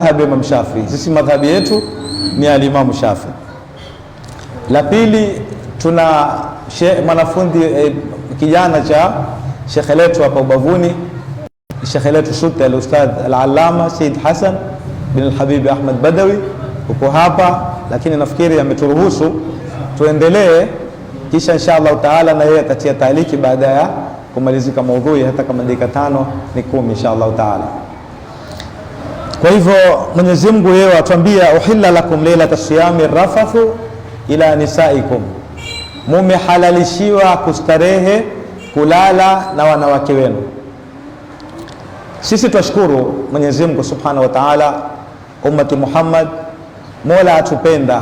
madhhabi ya Imam Shafi. Sisi madhhabi yetu ni al-Imam Shafi. La pili, tuna mwanafunzi kijana cha shekhe letu hapa ubavuni, shekhe letu Sutte al-Ustadh al-Allama Said Hassan bin al-Habib Ahmad Badawi, uko hapa, lakini nafikiri ameturuhusu tuendelee, kisha inshallah taala na yeye atatia taaliki baada ya kumalizika maudhui, hata kama dakika 5 ni 10 inshallah taala. Kwa hivyo Mwenyezi Mungu yeye atuambia, uhilla lakum lailata siyami rafathu ila nisaikum, mumehalalishiwa kustarehe kulala na wanawake wenu. Sisi twashukuru Mwenyezi Mungu Subhanahu wa Ta'ala, ummati Muhammad, Mola atupenda,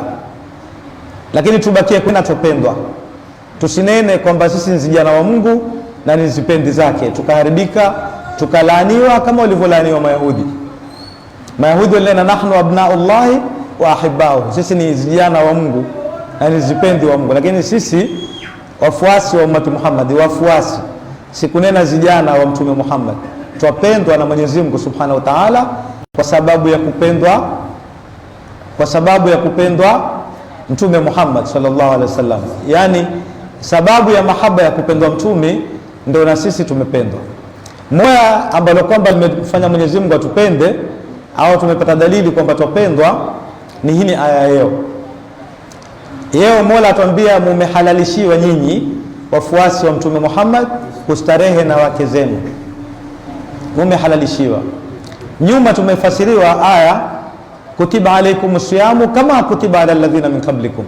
lakini tubakie kuna tupendwa. Tusinene kwamba sisi ni vijana wa Mungu na ni zipendi zake, tukaharibika, tukalaaniwa kama walivyolaaniwa Mayahudi. Mayahudi walena nahnu abnaullahi wa ahibbauhu, sisi ni vijana wa Mungu na ni zipendi wa Mungu. Lakini sisi wafuasi wa ummati Muhammad, wafuasi, sikunena vijana wa Mtume Muhammad, twapendwa na Mwenyezi Mungu Subhanahu wa Ta'ala kwa sababu ya kupendwa Mtume Muhammad sallallahu alaihi wasallam. Yani sababu ya mahaba ya kupendwa mtume ndio na sisi tumependwa. Moja ambalo kwamba limefanya Mwenyezi Mungu atupende au tumepata dalili kwamba tupendwa ni hii aya yao. Yeo Mola atuambia, mumehalalishiwa nyinyi wafuasi wa Mtume Muhammad kustarehe na wake zenu. Mumehalalishiwa. Nyuma tumefasiriwa aya, kutiba alaikumus siyamu kama kutiba ala alladhina min qablikum,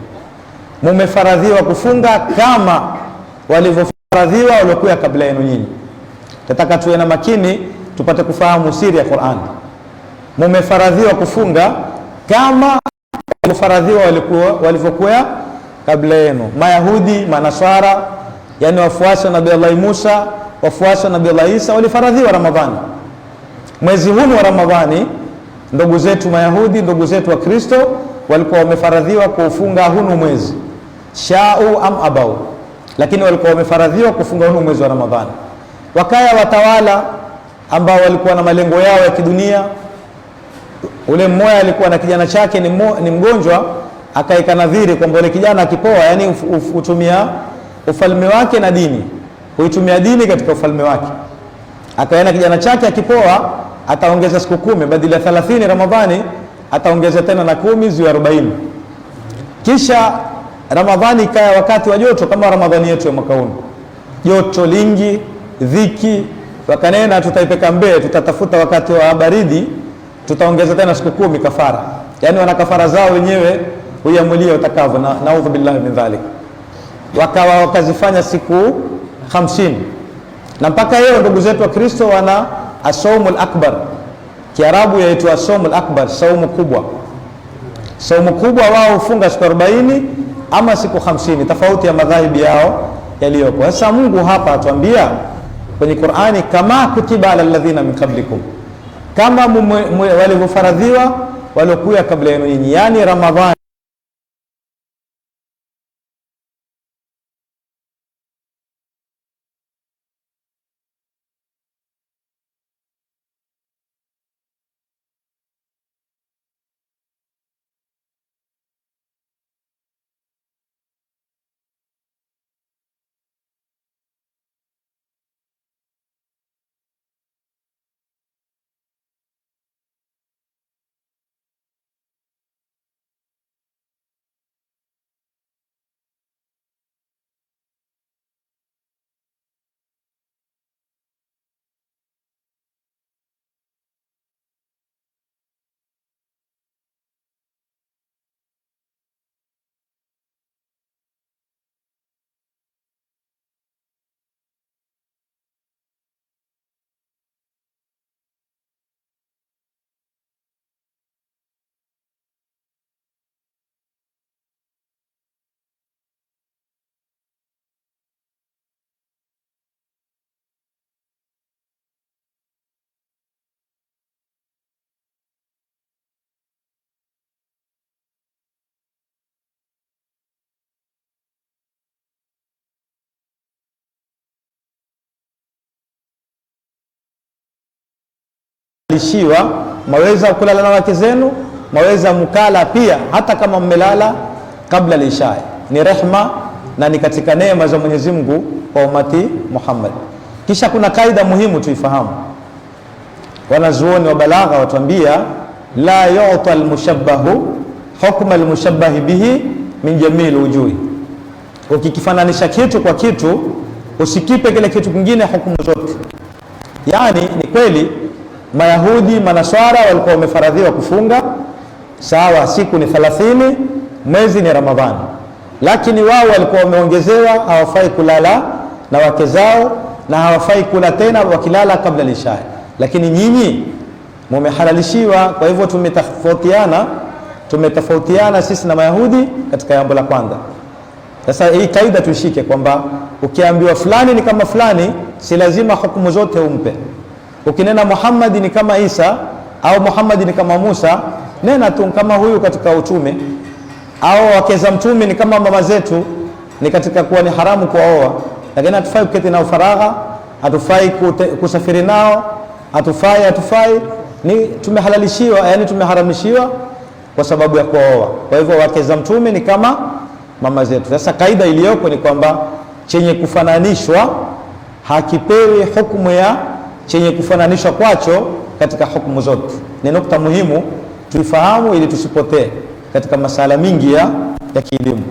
mumefaradhiwa kufunga kama walivyofaradhiwa waliokuwa kabla yenu nyinyi. Nataka tuwe na makini tupate kufahamu siri ya Qur'an. Mumefaradhiwa kufunga kama walivyofaradhiwa walivyokuwa kabla yenu. Mayahudi, Manaswara, yani wafuasi wa Nabii Allah Musa, wafuasi wa Nabii Allah Isa walifaradhiwa Ramadhani. Mwezi huu wa Ramadhani, ndugu zetu Mayahudi, ndugu zetu wa Kristo walikuwa wamefaradhiwa kufunga hunu mwezi, shau am abau, lakini walikuwa wamefaradhiwa kufunga hunu mwezi wa Ramadhani. Wakaya watawala ambao walikuwa na malengo yao ya kidunia. Ule mmoja alikuwa na kijana chake ni mgonjwa, akaika nadhiri kwamba ule kijana akipoa, yani utumia ufalme wake na dini, huitumia dini katika ufalme wake. Akaenda kijana chake akipoa, ataongeza siku 10 badala ya 30 Ramadhani, ataongeza tena na 10 ziwe 40. Kisha Ramadhani kaya wakati wa joto kama Ramadhani yetu ya mwaka huu, joto lingi, dhiki, wakanena tutaipeka mbele, tutatafuta wakati wa baridi, tutaongeza tena siku 10 kafara. Yani wana kafara zao wenyewe, huamulia utakavyo, na naudhu billahi min dhalik. Wakazifanya siku 50, na mpaka leo ndugu zetu wa Kristo wana as-saumul akbar, Kiarabu yaitwa as-saumul akbar, saumu kubwa. Saumu kubwa wao hufunga siku 40 ama siku 50, tofauti ya madhahibi yao yaliyopo. Sasa Mungu hapa atuambia kwenye Qur'ani, kama kutiba ala alladhina min qablikum, kama walivyofaradhiwa waliokuwa kabla yenu nyinyi, yani Ramadhani. mmehalalishiwa, maweza kulala na wake zenu, maweza mkala pia hata kama mmelala kabla al-isha. Ni rehma na ni katika neema za Mwenyezi Mungu kwa umati Muhammad. Kisha kuna kaida muhimu tuifahamu. Wanazuoni wa balagha watuambia la yu'ta al-mushabbahu hukma al-mushabbah bihi min jamil wujuhi. Ukikifananisha kitu kwa kitu, usikipe kile kitu kingine hukumu zote. Yani ni kweli Mayahudi Manaswara walikuwa wamefaradhiwa kufunga, sawa, siku ni 30, mwezi ni Ramadhani, lakini wao walikuwa wameongezewa hawafai kulala na wake zao na hawafai kula tena wakilala kabla al-isha. Lakini nyinyi mumehalalishiwa. Kwa hivyo tumetofautiana sisi na Mayahudi katika jambo la kwanza. Sasa hii kaida tuishike kwamba ukiambiwa fulani ni kama fulani, si lazima hukumu zote umpe. Ukinena Muhammad ni kama Isa au Muhammad ni kama Musa, nena tu kama huyu katika utume, au wake za mtume ni kama mama zetu, ni katika kuwa ni haramu kuoa, lakini hatufai kuketi nao faragha, hatufai kusafiri nao, hatufai, ni tumehalalishiwa, yani tumeharamishiwa kwa sababu ya kuoa. Kwa hivyo wake za mtume ni kama mama zetu. Sasa kaida iliyoko ni kwamba chenye kufananishwa hakipewi hukumu ya chenye kufananishwa kwacho katika hukumu zote. Ni nukta muhimu tuifahamu ili tusipotee katika masala mingi ya kielimu.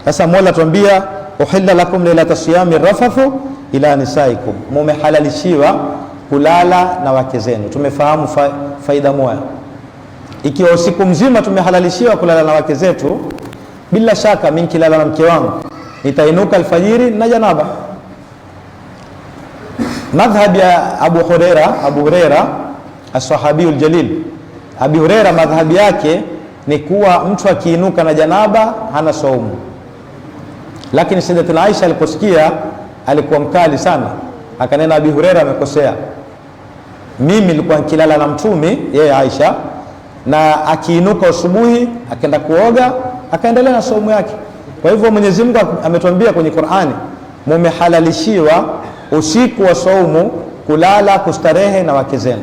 Sasa Mola tuambia uhilla lakum lailata siyami rafathu ila nisaikum, mumehalalishiwa kulala na wake zenu. Tumefahamu faida moja. Ikiwa usiku mzima tumehalalishiwa kulala na wake zetu, bila shaka mimi kilala na mke wangu nitainuka alfajiri na janaba. Madhhab ya Abu Huraira as-sahabiyul jalil, Abu Huraira madhhabi yake ni kuwa mtu akiinuka na janaba hana saumu. Lakini Sayyidatuna Aisha aliposikia alikuwa mkali sana, akanena Abu Huraira amekosea. Mimi nilikuwa nikilala na mtume yeye Aisha, na akiinuka asubuhi akaenda kuoga akaendelea na saumu yake. Kwa hivyo Mwenyezi Mungu ametuambia kwenye Qur'ani, mumehalalishiwa usiku wa saumu kulala kustarehe na wake zenu.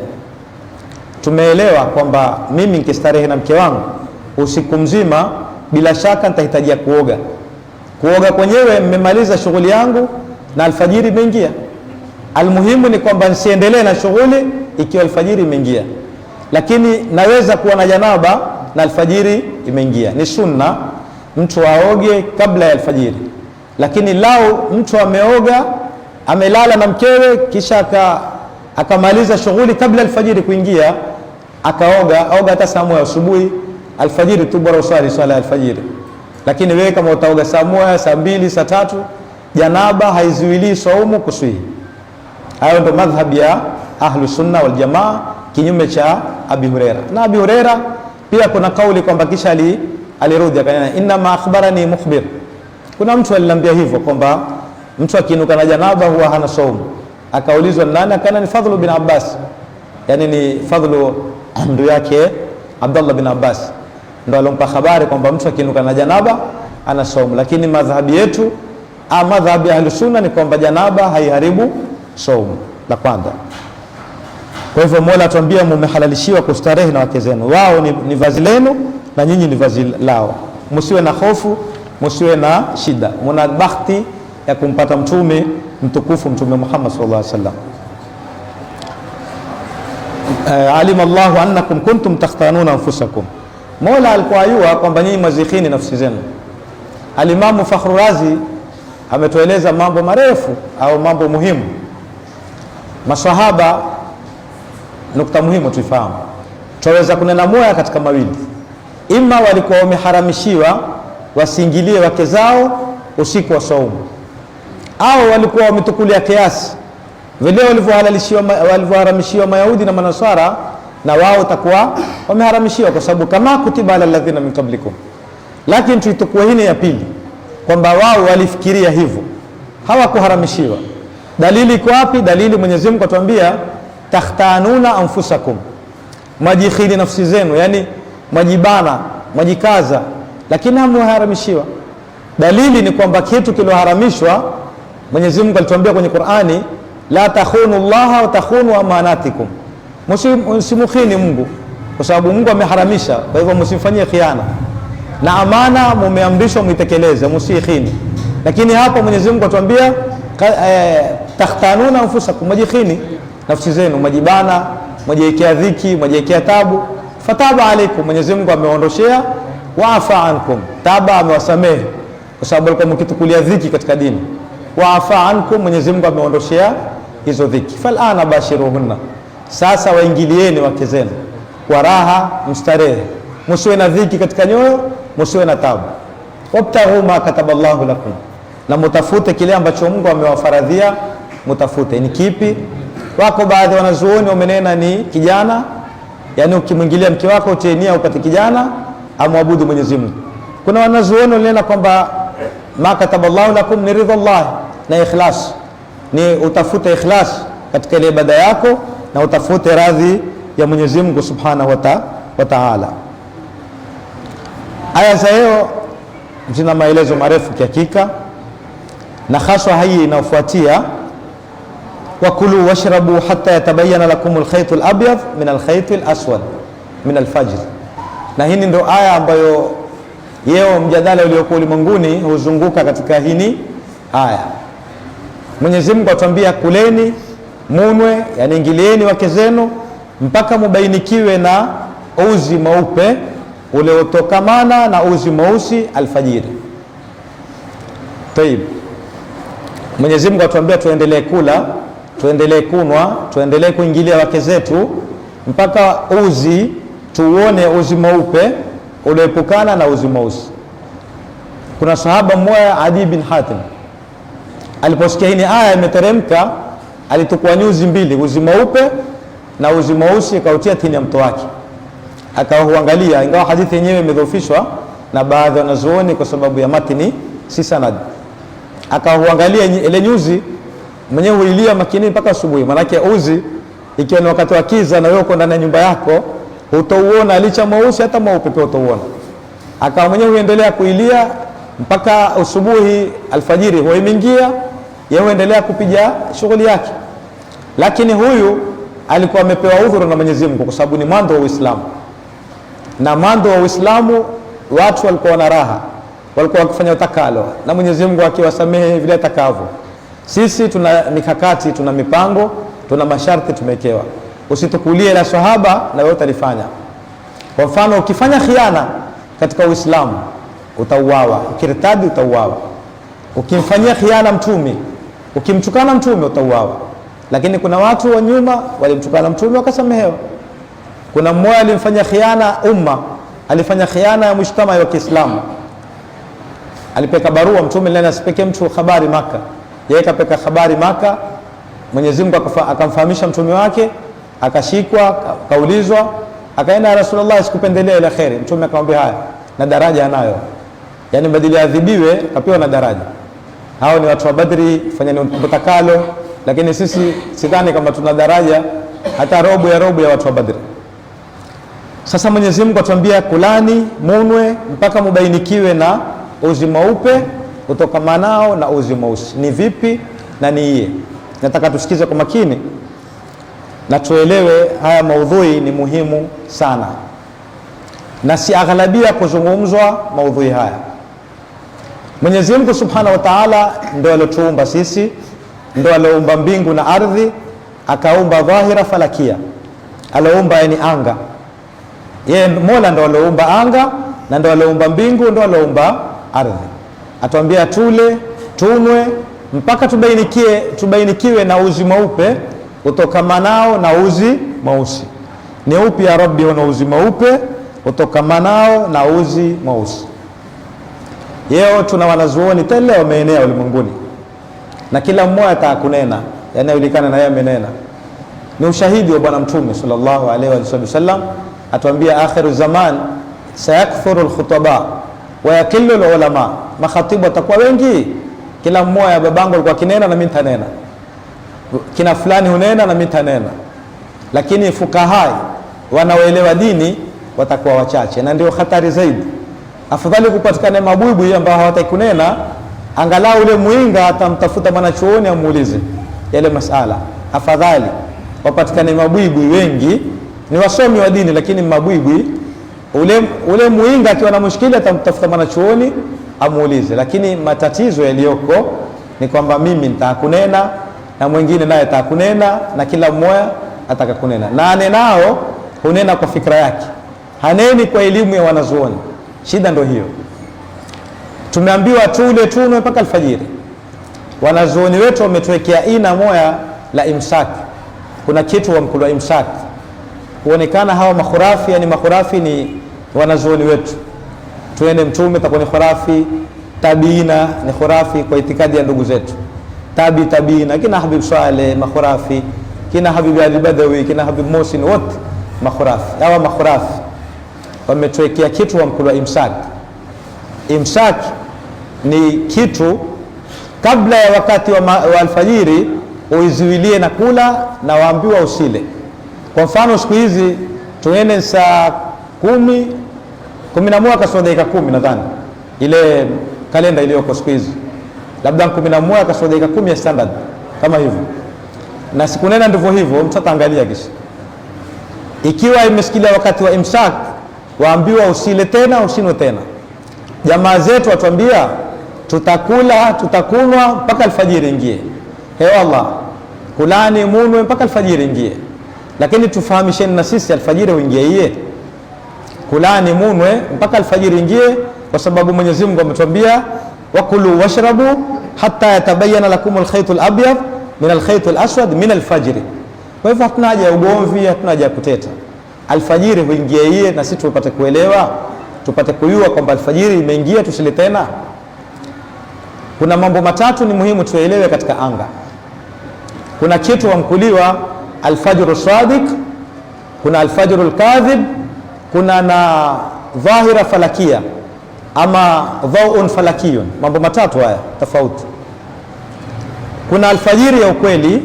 Tumeelewa kwamba mimi nikistarehe na mke wangu usiku mzima, bila shaka nitahitajia kuoga. Kuoga kwenyewe mmemaliza shughuli yangu na alfajiri imeingia. Almuhimu ni kwamba nisiendelee na shughuli ikiwa alfajiri imeingia, lakini naweza kuwa na janaba na alfajiri imeingia. Ni sunna mtu aoge kabla ya alfajiri, lakini lao mtu ameoga amelala na mkewe kisha akamaliza shughuli kabla alfajiri kuingia, oga hata saa moja asubuhi, alfajiri tu bora usali swala ya alfajiri. Lakini wewe kama utaoga saa moja, saa mbili, saa tatu, janaba haizuilii saumu kuswihi. Hayo ndo madhhab ya Ahlus Sunna wal Jamaa, kinyume cha Abi Huraira. Na Abi Huraira pia kuna kauli kwamba kisha alirudi akanena inna ma akhbarani mukhbir. Kuna mtu aliniambia hivyo kwamba mtu akiinuka na janaba huwa hana saumu. Akaulizwa nani, akana ni Fadhlu bin Abbas, yani ni Fadhlu ndu yake Abdullah bin Abbas ndo alompa habari kwamba mtu akiinuka na janaba ana saumu. Lakini madhhabi yetu madhhabi ya Ahlus Sunna ni kwamba janaba haiharibu saumu, la kwanza. Kwa hivyo Mola atuambia mumehalalishiwa kustarehe na wake zenu, wao ni vazi lenu na nyinyi ni vazi lao. Msiwe na hofu, msiwe na shida, muna bahati ya kumpata mtume mtukufu, Mtume Muhammad sallallahu alaihi wasallam. Alima Allahu annakum kuntum takhtanuna anfusakum, Mola alikuwa ayua kwamba nyinyi mazikhini nafsi zenu. Alimamu Fakhru Razi ametueleza mambo marefu au mambo muhimu. Maswahaba, nukta muhimu tuifahamu, tunaweza kunena moja katika mawili. Ima walikuwa wameharamishiwa wasiingilie wake zao usiku wa saumu, au walikuwa wametukulia kiasi vile walivyoharamishiwa Mayahudi na Manasara, na wao takuwa wameharamishiwa, kwa sababu kama kutiba ala alladhina min qablikum. Lakini tuitukua hii ya pili kwamba wao walifikiria hivyo, hawakuharamishiwa. Dalili iko wapi? Dalili Mwenyezi Mungu atuambia takhtanuna anfusakum, majikhili nafsi zenu, yani majibana, majikaza, lakini hamuharamishiwa. Dalili ni kwamba kitu kiloharamishwa, Mwenyezi Mungu alituambia kwenye Qur'ani, la takhunu Allah wa takhunu amanatikum, msimukhini Mungu, kwa sababu Mungu ameharamisha. Kwa hivyo msifanyie khiana, na amana mumeamrishwa muitekeleze, msikhini. Lakini hapa Mwenyezi Mungu atuambia takhtanuna anfusakum, majikhini nafsi zenu, majibana, majiwekea dhiki, majiwekea tabu. Fataba alaikum, Mwenyezi Mungu ameondoshea. Waafa ankum, taba amewasamehe, kwa sababu alikuwa mkitukulia dhiki katika dini. Waafa ankum, Mwenyezi Mungu ameondoshea hizo dhiki. Falana bashiruhunna, sasa waingilieni wake zenu kwa raha, mstarehe, msiwe na dhiki katika nyoyo, msiwe na tabu. Wabtaghu ma kataballahu lakum, na mutafute kile ambacho Mungu amewafaradhia mutafute. Ni kipi? Wako baadhi wanazuoni wamenena ni kijana, yani ukimwingilia mke wako utenia upate kijana, amwabudu Mwenyezi Mungu. Kuna wanazuoni wanena kwamba ma kataballahu lakum ni ridha Allah na ikhlas, ni utafute ikhlas katika ile ibada yako na utafute radhi ya Mwenyezi Mungu Subhanahu wa Ta'ala. Aya za leo zina maelezo marefu kihakika, na haswa hii inayofuatia, wakulu washrabu hatta yatabayyana lakum alkhayt alabyad min alkhayt alaswad min alfajr. Na hii ndio aya ambayo yeo mjadala uliokuwa ulimwenguni huzunguka katika hii aya. Mwenyezi Mungu atuambia kuleni, munwe, yani ingilieni wake zenu mpaka mubainikiwe na uzi mweupe uliotokamana na uzi mweusi alfajiri. Tayib, Mwenyezi Mungu atuambia tuendelee kula, tuendelee kunwa, tuendelee kuingilia wake zetu mpaka uzi tuone uzi mweupe ulioepukana na uzi mweusi. Kuna sahaba mmoja Adi bin Hatim, aliposikia hii aya imeteremka, alitukua nyuzi mbili, uzi mweupe na uzi mweusi, akautia chini ya mto wake, akaangalia. Ingawa hadithi yenyewe imedhoofishwa na baadhi ya wanazuoni kwa sababu ya matini si sanad, akaangalia ile nyuzi, mwenyewe huilia makini mpaka asubuhi. Maana uzi ikiwa ni wakati wa kiza na wewe uko ndani ya nyumba yako, utauona licha mweusi hata mweupe pia utauona. Akawa mwenyewe huendelea kuilia mpaka asubuhi, alfajiri huingia, yeye huendelea kupiga shughuli yake. Lakini huyu alikuwa amepewa udhuru na Mwenyezi Mungu kwa sababu ni mwanzo wa Uislamu, na mwanzo wa Uislamu watu walikuwa na raha, walikuwa wakifanya utakalo na Mwenyezi Mungu akiwasamehe vile atakavyo. Sisi tuna mikakati, tuna mipango, tuna masharti tumewekewa. Usitukulie la sahaba na wewe utalifanya. Kwa mfano, ukifanya khiana katika Uislamu utauawa, ukirtadi utauawa. Ukimfanyia khiana mtume, ukimtukana mtume utauawa. Lakini kuna watu wa nyuma walimtukana mtume wakasamehewa. Kuna mmoja alimfanya khiana umma, alifanya khiana ya mshtama wa Kiislamu. Alipeka barua mtume lana asipeke mtu habari Maka, yeye kapeka habari Maka. Mwenyezi Mungu akamfahamisha mtume wake, akashikwa, kaulizwa, akaenda Rasulullah, sikupendelea ila khairi. Mtume akamwambia haya, na daraja anayo, yani badili adhibiwe kapewa na daraja. Hao ni watu wa Badri, fanyeni mtakalo, lakini sisi sidhani kama tuna daraja hata robo ya watu wa Badri. Sasa Mwenyezi Mungu atuambia kulani, munwe mpaka mubainikiwe na uzi mweupe utokamanao na uzi mweusi. Ni vipi na ni iye? Nataka tusikize kwa makini na tuelewe haya maudhui ni muhimu sana, na si aghalabia kuzungumzwa maudhui haya. Mwenyezi Mungu Subhanahu wa Ta'ala ndio aliyotuumba sisi, ndio aliumba mbingu na ardhi, akaumba dhahira falakia, aliumba yani anga. Yeye Mola ndio aliumba anga na ndio aliumba mbingu, ndio aliumba ardhi. Atuambia tule, tunwe mpaka tubainikiwe na uzi mweupe utokamanao na uzi mweusi. Ni upi ya Rabbi una uzi mweupe utokamanao na uzi mweusi? Yeo tuna wanazuoni tele wameenea ulimwenguni, na kila mmoja atakunena yanayojulikana na yeye amenena. Ni ushahidi wa Bwana Mtume sallallahu alaihi wa sallam, atuambia akhiru zaman sayakthuru alkhutaba wa yakillu alulama. Makhatibu watakuwa wengi, kila mmoja babangu alikuwa kinena na mimi nitanena, kina fulani hunena na mimi nitanena, lakini fukahai wanaoelewa dini watakuwa wachache, na ndio hatari zaidi. Afadhali kupatikane mabwibu ambao hawataki kunena, angalau ule muinga atamtafuta mwanachuoni amuulize yale masala, afadhali wapatikane mabwibwi wengi, ni wasomi wa dini lakini mabwibwi. Ule muinga akiwa na mushkili atamtafuta mwanachuoni amuulize, lakini matatizo yaliyoko ni kwamba mimi nitakunena na mwingine naye atakunena na kila mmoja atakakunena, na anenao hunena kwa fikra yake, haneni kwa elimu ya wanazuoni. Shida ndio hiyo. Tumeambiwa tule tunwe mpaka alfajiri. Wanazuoni wetu wametuwekea ina moya la imsak. Kuna kitu wamkulwa imsak, huonekana hawa makhurafi, yani makhurafi ni wanazuoni wetu. Tuende mtume takuwa ni khurafi, tabiina ni khurafi kwa itikadi ya ndugu zetu, tabiina kina Habib Saleh makhurafi, kina Habib Ali Badawi, kina Habib Musin, wote makhurafi. Hawa makhurafi wametuwekea kitu wamkulwa imsak. Imsak ni kitu kabla ya wakati wa alfajiri uizuilie na kula, na waambiwa usile. Kwa mfano siku hizi tuende saa 11 kasoro dakika 10, nadhani ile kalenda iliyoko siku hizi, labda 11 kasoro dakika 10 ya standard kama hivyo, na siku nena ndivyo hivyo. Mtataangalia kisha ikiwa imesikilia wakati wa imsak, waambiwa usile tena, usinwe tena. Jamaa zetu watuambia tutakula tutakunwa mpaka alfajiri ingie. Allah, kulani munwe mpaka alfajiri ingie, lakini tufahamisheni na sisi alfajiri uingie iye, kulani munwe mpaka alfajiri ingie, kwa sababu Mwenyezi Mungu ametuambia wakulu washrabu hatta yatabayyana lakum alkhayt alabyad min alkhayt alaswad min alfajri. Kwa hivyo hatuna haja ya ugomvi, hatuna haja ya kuteta. Alfajiri huingie iye, na sisi tupate kuelewa, tupate kujua kwamba alfajiri imeingia, tusile tena. Kuna mambo matatu ni muhimu tuelewe katika anga. Kuna kitu wamkuliwa alfajru sadiq, kuna alfajru kadhib, kuna na dhahira falakia ama dhau'un falakiyun. Mambo matatu haya tofauti. Kuna alfajiri ya ukweli,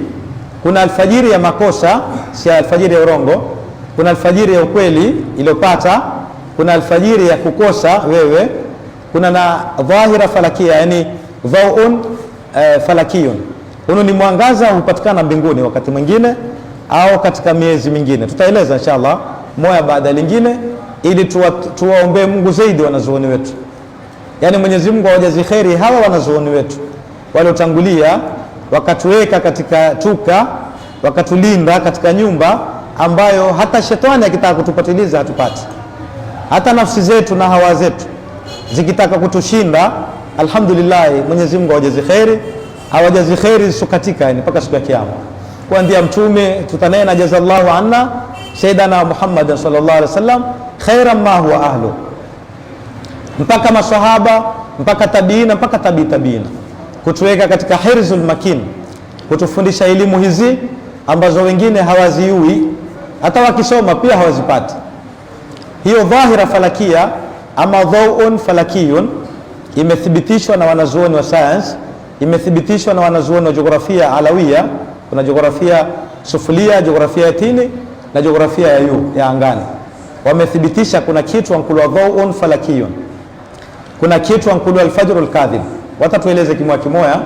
kuna alfajiri ya makosa, si alfajiri ya urongo. Kuna alfajiri ya ukweli iliyopata, kuna alfajiri ya kukosa wewe, kuna na dhahira falakia, yani dhau'un falakiyun. Huno ni mwangaza hupatikana mbinguni wakati mwingine au katika miezi mingine. Tutaeleza inshallah moja baada ya lingine, ili tuwaombee Mungu zaidi wanazuoni wetu. Yani Mwenyezi Mungu awajazi kheri hawa wanazuoni wetu waliotangulia, wakatuweka katika tuka, wakatulinda katika nyumba ambayo hata shetani akitaka kutupatiliza hatupati. Hata nafsi zetu na hawa zetu zikitaka kutushinda, alhamdulillah Mwenyezi Mungu awajazi kheri, hawajazi kheri zisukatika, yani mpaka siku ya kiyama. Kuanzia mtume tutanena jazallahu anna sayyidana Muhammad sallallahu alaihi wasallam khairan ma huwa ahlu, mpaka masahaba, mpaka tabiina, mpaka tabiina, kutuweka katika hirzul makin, kutufundisha elimu hizi ambazo wengine hawaziui, hata wakisoma pia hawazipati. Hiyo dhahira falakia ama dhau'un falakiyun imethibitishwa na wanazuoni wa science, imethibitishwa na wanazuoni wa jiografia alawia. Kuna jiografia sufulia, jiografia ya tini na jiografia ya angani. Wamethibitisha kuna kitu wankulwa dhau'un falakiyun, kuna kitu wankulwa alfajrul kadhib. Watatueleze kimoja kimoja,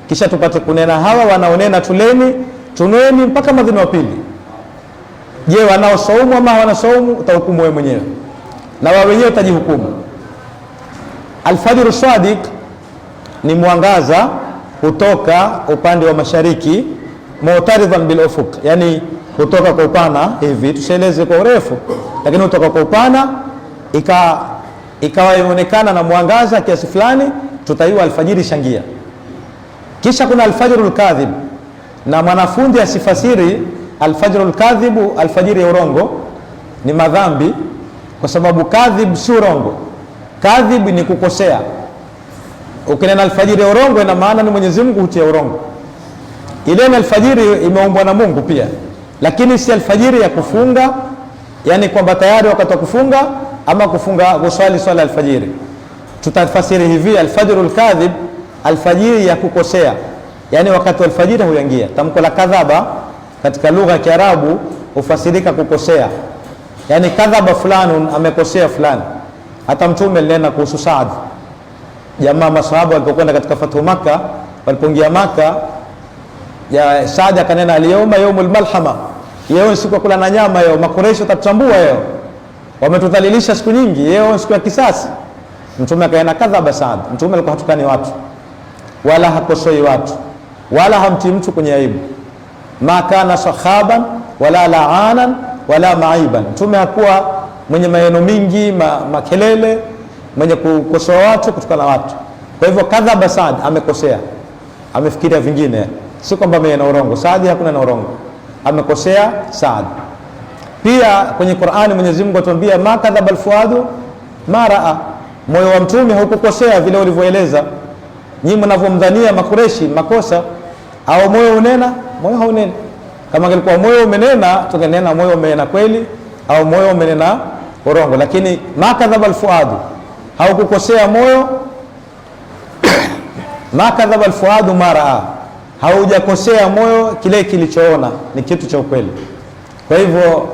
kisha tupate kunena hawa wanaonena tuleni tunweni mpaka madhini wa pili. Je, wanaosaumu ama wanasaumu? Utahukumu wewe mwenyewe, na wao wenyewe utajihukumu. Alfajru sadiq ni mwangaza kutoka upande wa mashariki, mu'taridhan bil ufuq, yani kutoka kwa upana hivi, tusheleze kwa urefu, lakini kutoka kwa upana ikawa inaonekana na mwangaza kiasi fulani, tutaiwa alfajiri shangia. Kisha kuna alfajrul kadhib, na mwanafunzi asifasiri alfajrul kadhibu alfajiri ya urongo, ni madhambi, kwa sababu kadhib si urongo. Kadhib ni kukosea. Ukinena alfajiri ya urongo, ina maana ni Mwenyezi Mungu hutia urongo. Ile ni alfajiri imeumbwa na Mungu pia, lakini si alfajiri ya kufunga, yani kwamba tayari wakati wa kufunga ama kufunga kuswali swala alfajiri. Tutafasiri hivi, alfajrul kadhib alfajiri ya kukosea, yani wakati wa alfajiri huingia. Tamko la kadhaba katika lugha ya Kiarabu ufasirika kukosea, yani kadhaba fulani, amekosea fulani. Hata mtume alinena kuhusu Saad. Jamaa masahaba walipokwenda katika Fathu Makkah, walipoingia Makkah, ya Saad akanena al-yawma yawmul malhama, leo siku ya kula na nyama, leo Makureishi watatambua, leo wametudhalilisha siku nyingi, leo siku ya kisasi. Mtume akaena kadhaba Saad. Mtume alikuwa hatukani watu wala hakosoi watu wala hamti mtu kwenye aibu, ma kana sahaban wala laanan wala maiban. Mtume hakuwa mwenye maneno mingi, makelele, mwenye kukosoa watu, kutukana watu. Kwa hivyo kadhaba Saad, amekosea, amefikiria vingine, si kwamba mwenye na urongo. Saad hakuna na urongo, amekosea Saad. Pia kwenye Qur'ani Mwenyezi Mungu atuambia ma kadhaba alfuadu ma raa, moyo wa mtume haukukosea vile ulivyoeleza. Nyinyi mnavyomdhania Makureishi makosa, au moyo unena, moyo haunena. Kama ilikuwa moyo umenena, tungenena moyo umenena kweli au moyo umenena urongo, lakini ma kadhaba alfuadu, haukukosea moyo. Ma kadhaba alfuadu ma raa, haujakosea moyo, kile kilichoona ni kitu cha ukweli. Kwa hivyo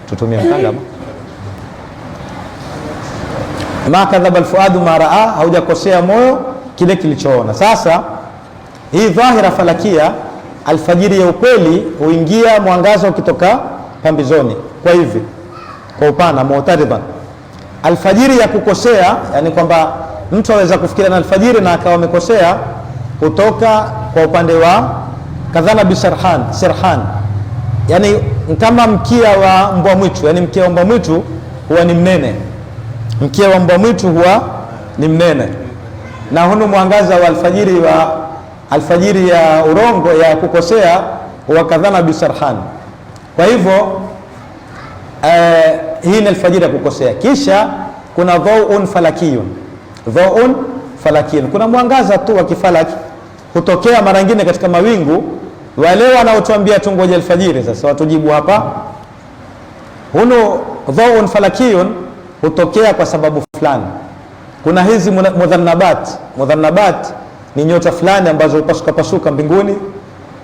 tutumie mtanga, ma kadhaba alfuadu ma raa, haujakosea moyo, kile kilichoona. Sasa hii dhahira falakia, alfajiri ya ukweli, huingia mwangaza ukitoka pambizoni, kwa hivi kwa upana mu'taridan. Alfajiri ya kukosea, yani kwamba mtu aweza kufikiria na alfajiri na akawa amekosea, kutoka kwa upande wa kadhana bisirhan, yani kama mkia wa mbwa mwitu. Yani mkia wa mbwa mwitu huwa ni mnene, mkia wa mbwa mwitu huwa ni mnene, na hunu mwangaza wa alfajiri ya urongo ya kukosea huwa kadhana bisirhan. Kwa hivyo hii ni alfajiri ya kukosea. Kisha kuna dhau'un falakiyun, kuna mwangaza tu wa kifalaki hutokea mara nyingine katika mawingu. Wale wanaotuambia tungoje alfajiri, sasa watujibu hapa, huno dhau'un falakiyun hutokea kwa sababu fulani. Kuna hizi mudhannabat ni nyota fulani ambazo hupasuka pasuka mbinguni,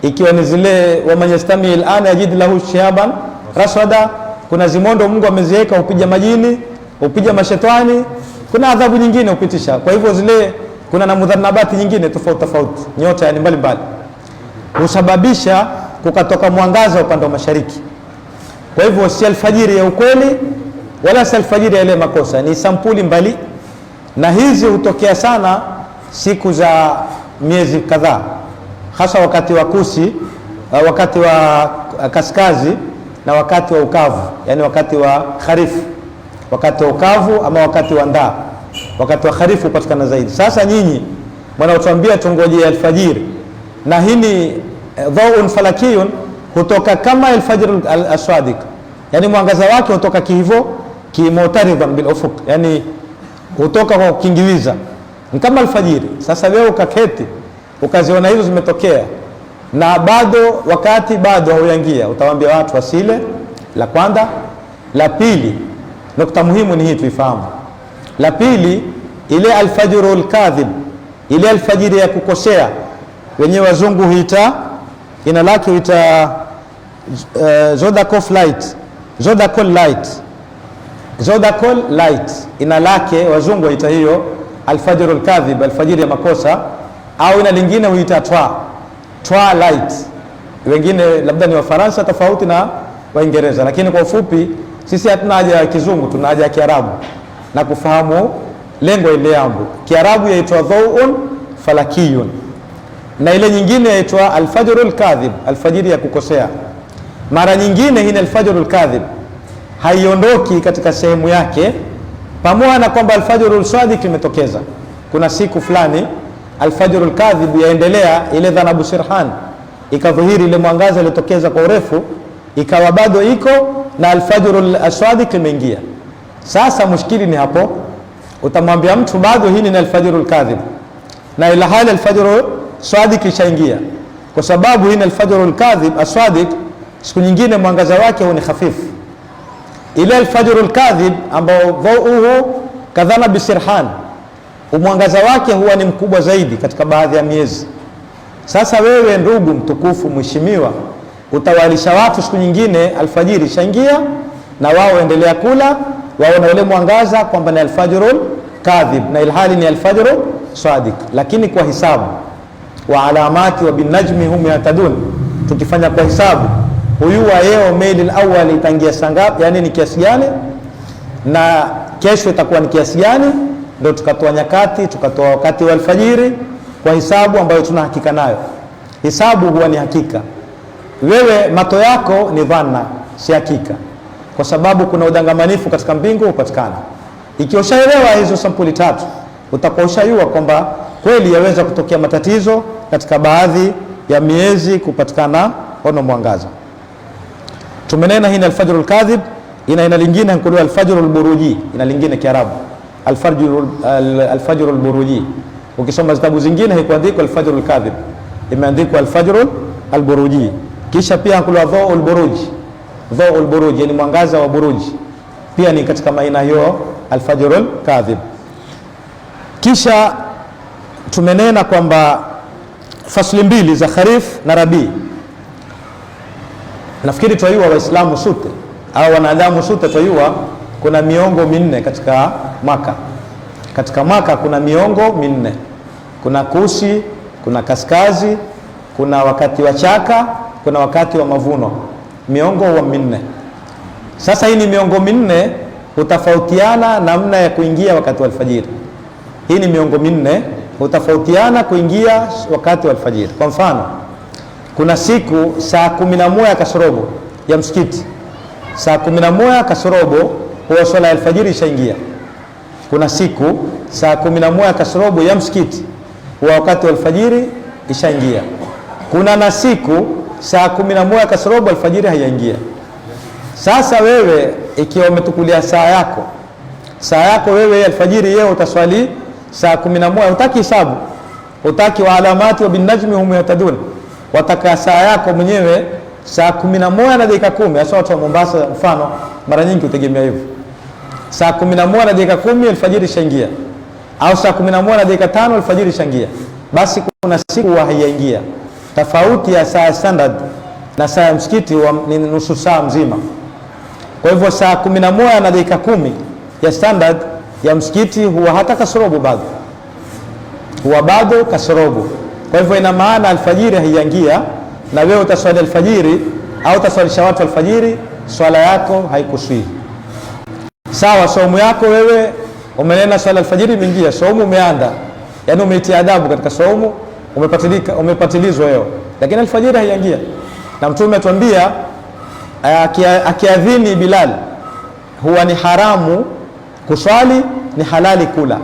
ikiwa ni zile wa manistami al'ana yajid lahu shihaban raswada. Kuna zimondo Mungu ameziweka, upija majini, upija mashetani, kuna adhabu nyingine upitisha. Kwa hivyo zile kuna na mudhannabati nyingine tofauti, nyota yani mbalimbali, husababisha kukatoka mwangaza upande wa mashariki. Kwa hivyo si alfajiri ya ukweli wala si alfajiri ya ile makosa, ni sampuli mbali, na hizi hutokea sana siku za miezi kadhaa, hasa wakati wa kusi, wakati wa kaskazi na wakati wa ukavu, yani wakati wa kharifu, wakati wa ukavu ama wakati wa ndaa. Wakati wa kharifu hupatikana zaidi. Sasa nyinyi mnaotuambia tungoje alfajiri, na hii ni dhau'un falakiyun, hutoka kama alfajr al-aswadiq, yani mwangaza wake hutoka kihivyo kimutaridan bil ufuq, yani hutoka kwa kingiwiza, ni kama alfajiri. Sasa wewe ukaketi ukaziona hizo zimetokea, na bado wakati bado hauingia, utawaambia watu wasile. La kwanza. La pili, nukta muhimu ni hii tuifahamu. La pili, ile alfajrul kadhib, ile alfajiri ya kukosea, wenyewe wazungu huita, ina lake huita Zodiacal light, ina lake wazungu huita hiyo alfajrul kadhib, alfajiri ya makosa, au ina lingine huita twilight. Wengine labda ni Wafaransa tofauti na Waingereza, lakini kwa ufupi sisi hatuna haja ya kizungu, tuna haja ya Kiarabu na kufahamu lengo ile yangu. Kiarabu yaitwa dhau'un falakiyun, na ile nyingine yaitwa alfajrul kadhib, alfajiri ya kukosea. Mara nyingine hii alfajrul kadhib haiondoki katika sehemu yake, pamoja na kwamba alfajrul sadiq imetokeza. Kuna siku fulani alfajrul kadhib yaendelea, ile dhanabu sirhan ikadhihiri, ile mwangaza iliyotokeza kwa urefu ikawa bado iko, na alfajrul aswadiq imeingia. Sasa mushkili ni hapo, utamwambia mtu bado hii ni alfajrul kadhib, na ila hali alfajrul sadiq ishaingia, kwa sababu hii ni alfajrul kadhib aswadiq, siku nyingine mwangaza wake huwa ni hafifu. Ile alfajrul kadhib ambao dhauhu kadhana bisirhan, mwangaza wake huwa ni mkubwa zaidi katika baadhi ya miezi. Sasa wewe ndugu mtukufu mheshimiwa, utawalisha watu siku nyingine alfajiri ishaingia, na wao endelea kula, waona ule mwangaza kwamba ni alfajrul kadhib, na ilhali ni alfajrul sadiq, lakini kwa hisabu. wa alamati wa bin najmi hum yahtadun. Tukifanya kwa hisabu huyu wa yeo mail al-awwal itaingia sangapi, yani ni kiasi gani, na kesho itakuwa ni kiasi gani, ndio tukatoa nyakati, tukatoa wakati wa alfajiri kwa hisabu ambayo tuna hakika nayo. Hisabu huwa ni hakika, wewe mato yako ni dhanna, si hakika, kwa sababu kuna udangamanifu katika mbingu upatikana. Ikiwa ushaelewa hizo sampuli tatu, utakuwa ushajua kwamba kweli yaweza kutokea matatizo katika baadhi ya miezi kupatikana ono mwangaza. Tumenena hii ni alfajrul kadhib, ina lingine hukuliwa alfajrul buruji, ina lingine Kiarabu alfajrul buruji. Ukisoma vitabu zingine haikuandikwa alfajrul kadhib, imeandikwa alfajrul alburuji. Kisha pia hukuliwa dhaul buruji, dhaul buruji yani mwangaza wa buruji, pia ni katika maana hiyo alfajrul kadhib. Kisha tumenena kwamba fasli mbili za kharif na rabi. Nafikiri twajua Waislamu sote au wanadamu sote twajua kuna miongo minne katika mwaka. Katika mwaka kuna miongo minne, kuna kusi, kuna kaskazi, kuna wakati wa chaka, kuna wakati wa mavuno, miongo wa minne. Sasa hii ni miongo minne, utafautiana namna ya kuingia wakati wa alfajiri. Hii ni miongo minne, utafautiana kuingia wakati wa alfajiri. Kwa mfano, kuna siku saa 11 kasorobo ya msikiti, saa 11 kasorobo huwa swala ya alfajiri ishaingia. Kuna siku saa 11 kasorobo ya msikiti huwa wakati wa alfajiri ishaingia. Kuna na siku saa 11 kasorobo alfajiri haijaingia. Sasa wewe ikiwa umetukulia saa yako wewe alfajiri yeo utaswali saa 11, utaki hisabu, utaki wa alamati wa bin najmi hum yahtadun, wataka saa yako mwenyewe saa 11 na dakika 10. Hasa watu wa Mombasa mfano mara nyingi utegemea hivyo, saa 11 na dakika 10 alfajiri ishaingia, au saa 11 na dakika 5 alfajiri ishaingia. Basi kuna siku haijaingia. Tofauti ya saa standard na saa ya msikiti ni nusu saa mzima. Kwa hivyo saa 11 na dakika 10 ya standard ya msikiti huwa hata kasorobo bado, huwa bado kasorobo. Kwa hivyo ina maana alfajiri haijaingia, na wewe utaswali alfajiri au utaswalisha watu alfajiri, swala yako haikuswi. Sawa, saumu yako wewe umenena swala alfajiri imeingia, saumu umeanda, yani umeitia adabu katika saumu, umepatilizwa wewe, lakini alfajiri haijaingia. Na Mtume atuambia akiadhini Bilal huwa ni haramu kuswali, ni halali kula.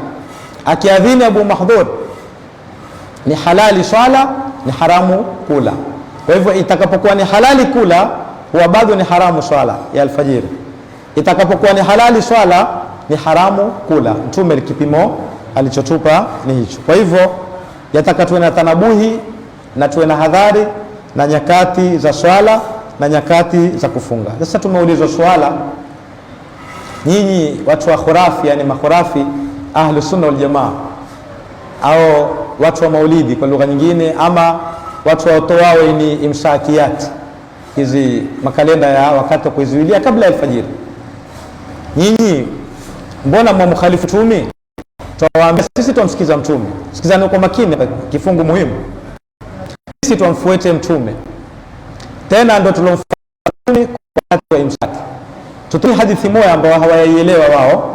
Akiadhini Abu Mahdhur ni halali swala, ni haramu kula. Kwa hivyo itakapokuwa ni halali kula huwa bado ni haramu swala ya alfajiri, itakapokuwa ni halali swala ni haramu kula. Mtume kipimo alichotupa ni hicho. Kwa hivyo yataka tuwe na tanabuhi na tuwe na hadhari na nyakati za swala na nyakati za kufunga. Sasa tumeulizwa swala, nyinyi watu wa khurafi, yani makhurafi ahlu sunna wal jamaa, au watu wa maulidi kwa lugha nyingine, ama watu wa wao ni imsakiyat, hizi makalenda ya wakati wa kuizuilia kabla ya alfajiri, nyinyi mbona mkhalifu Mtume? Tuwaambia sisi tumsikiza Mtume, sikizani kwa makini, kifungu muhimu. Sisi tumfuate Mtume, tena ndio tulomfuata wakati wa imsaki. Tutoe hadithi moja ambayo hawaielewa wao.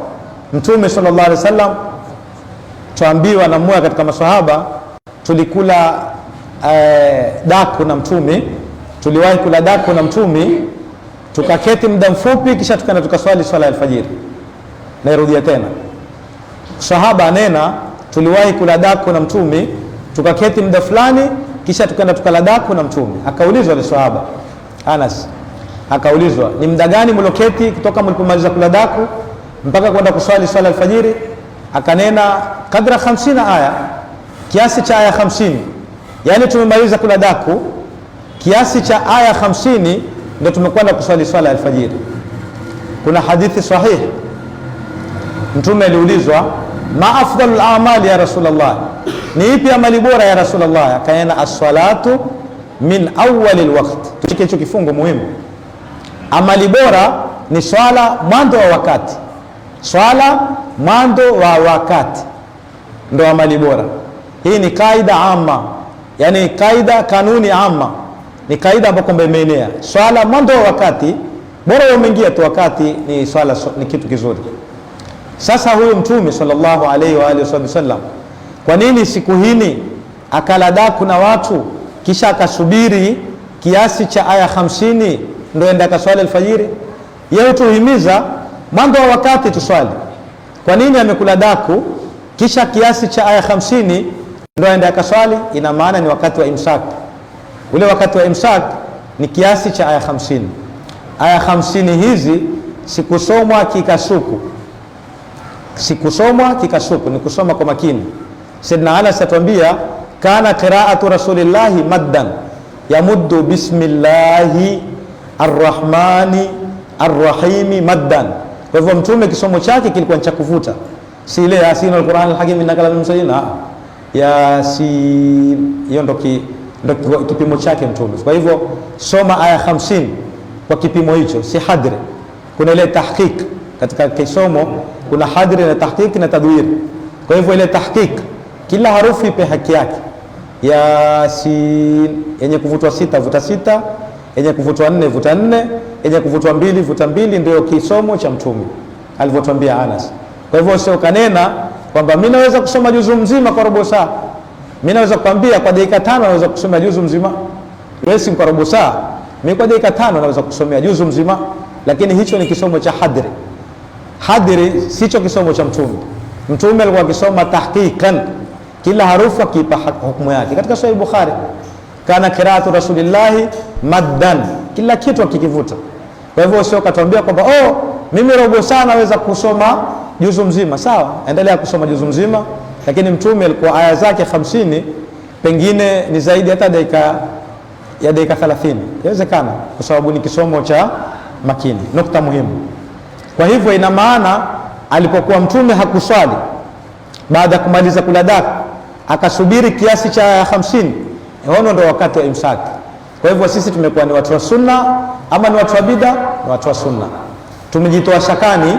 Mtume sallallahu alaihi wasallam tuambiwa na mmoja katika maswahaba, tulikula daku na Mtume, tuliwahi kula daku na Mtume, tukaketi muda mfupi, kisha tukaenda tukaswali swala ya alfajiri. Nairudia tena, sahaba anena tuliwahi kula daku na Mtume, tukaketi muda fulani, kisha tukaenda tukala daku na Mtume. Akaulizwa ile sahaba Anas, akaulizwa ni muda gani mloketi kutoka mlipomaliza kula daku mpaka kwenda kuswali swala alfajiri? Akanena kadra 50 aya, kiasi cha aya 50. Yani tumemaliza kula daku, kiasi cha aya 50 ndio tumekwenda kuswali swala alfajiri. Kuna hadithi sahihi, Mtume aliulizwa ma afdalul a'mali ya Rasulullah, ni ipi amali bora ya Rasulullah? Akaena as-salatu min awwalil waqt. Tushike hicho kifungo muhimu, amali bora ni swala mwanzo wa wakati, swala mwanzo wa wakati ndo amali bora. Hii ni kaida ama yani kaida, kanuni ama, ni kaida ambayo kwamba imeenea. Swala mwanzo wa wakati, bora umeingia tu wakati, ni swala ni kitu kizuri. Sasa huyu Mtume sallallahu alaihi wa alihi wasallam, kwa nini siku hini akala daku na watu kisha akasubiri kiasi cha aya 50 ndio enda kaswali alfajiri? Yeye tuhimiza mwanzo wa wakati tuswali. Kwa nini amekula daku kisha kiasi cha aya 50 ndio enda kaswali? Ina maana ni wakati wa imsak. Ule wakati wa imsak ni kiasi cha aya 50. Aya 50 hizi sikusomwa kikasuku, sikusomwa kikasuku, ni kusoma kwa makini. Sayyidina Anas atuambia kana qira'atu rasulillahi maddan yamuddu bismillahi arrahmani arrahimi maddan. Kwa hivyo Mtume kisomo chake kilikuwa cha kuvuta, si ile Yasin alquran alhakim innaka laminal mursalin. Yasin hiyo ndo kipimo chake Mtume. Kwa hivyo soma aya 50 kwa kipimo hicho, si hadri. Kuna ile tahqiq katika kisomo, kuna hadri na tahqiq na tadwir. Kwa hivyo ile tahqiq, kila harufi ipe haki yake. Yasin yenye kuvutwa 6 vuta 6, yenye kuvutwa 4 vuta 4, yenye kuvutwa 2 vuta 2. Ndio kisomo cha Mtume alivyotuambia Anas. Kwa hivyo sio kanena kwamba mimi naweza kusoma juzu mzima kwa robo saa. Mimi naweza kukwambia kwa dakika 5 naweza kusoma juzu mzima. Wewe si kwa robo saa, mimi kwa dakika 5 naweza kusomea juzu mzima. Lakini hicho ni kisomo cha hadri. Hadri sicho kisomo cha Mtume. Mtume alikuwa akisoma tahqiqan, kila harufu akipa hukumu yake. Katika Sahih Bukhari, kana qira'atu rasulillahi maddan, kila kitu akikivuta. Kwa hivyo sio katuambia kwamba mimi robo saa naweza kusoma juzu mzima. Sawa, endelea kusoma juzu mzima, lakini Mtume alikuwa aya zake 50 pengine ni zaidi hata dakika 30. Inawezekana kwa sababu ni kisomo cha makini. Nukta muhimu. Kwa hivyo ina maana alipokuwa Mtume hakuswali baada ya kumaliza kula daku, akasubiri kiasi cha aya 50, huo ndio wakati wa imsak. Kwa hivyo sisi tumekuwa ni watu wa sunna ama ni watu wa bid'a? Ni watu wa sunna. Tumejitoa shakani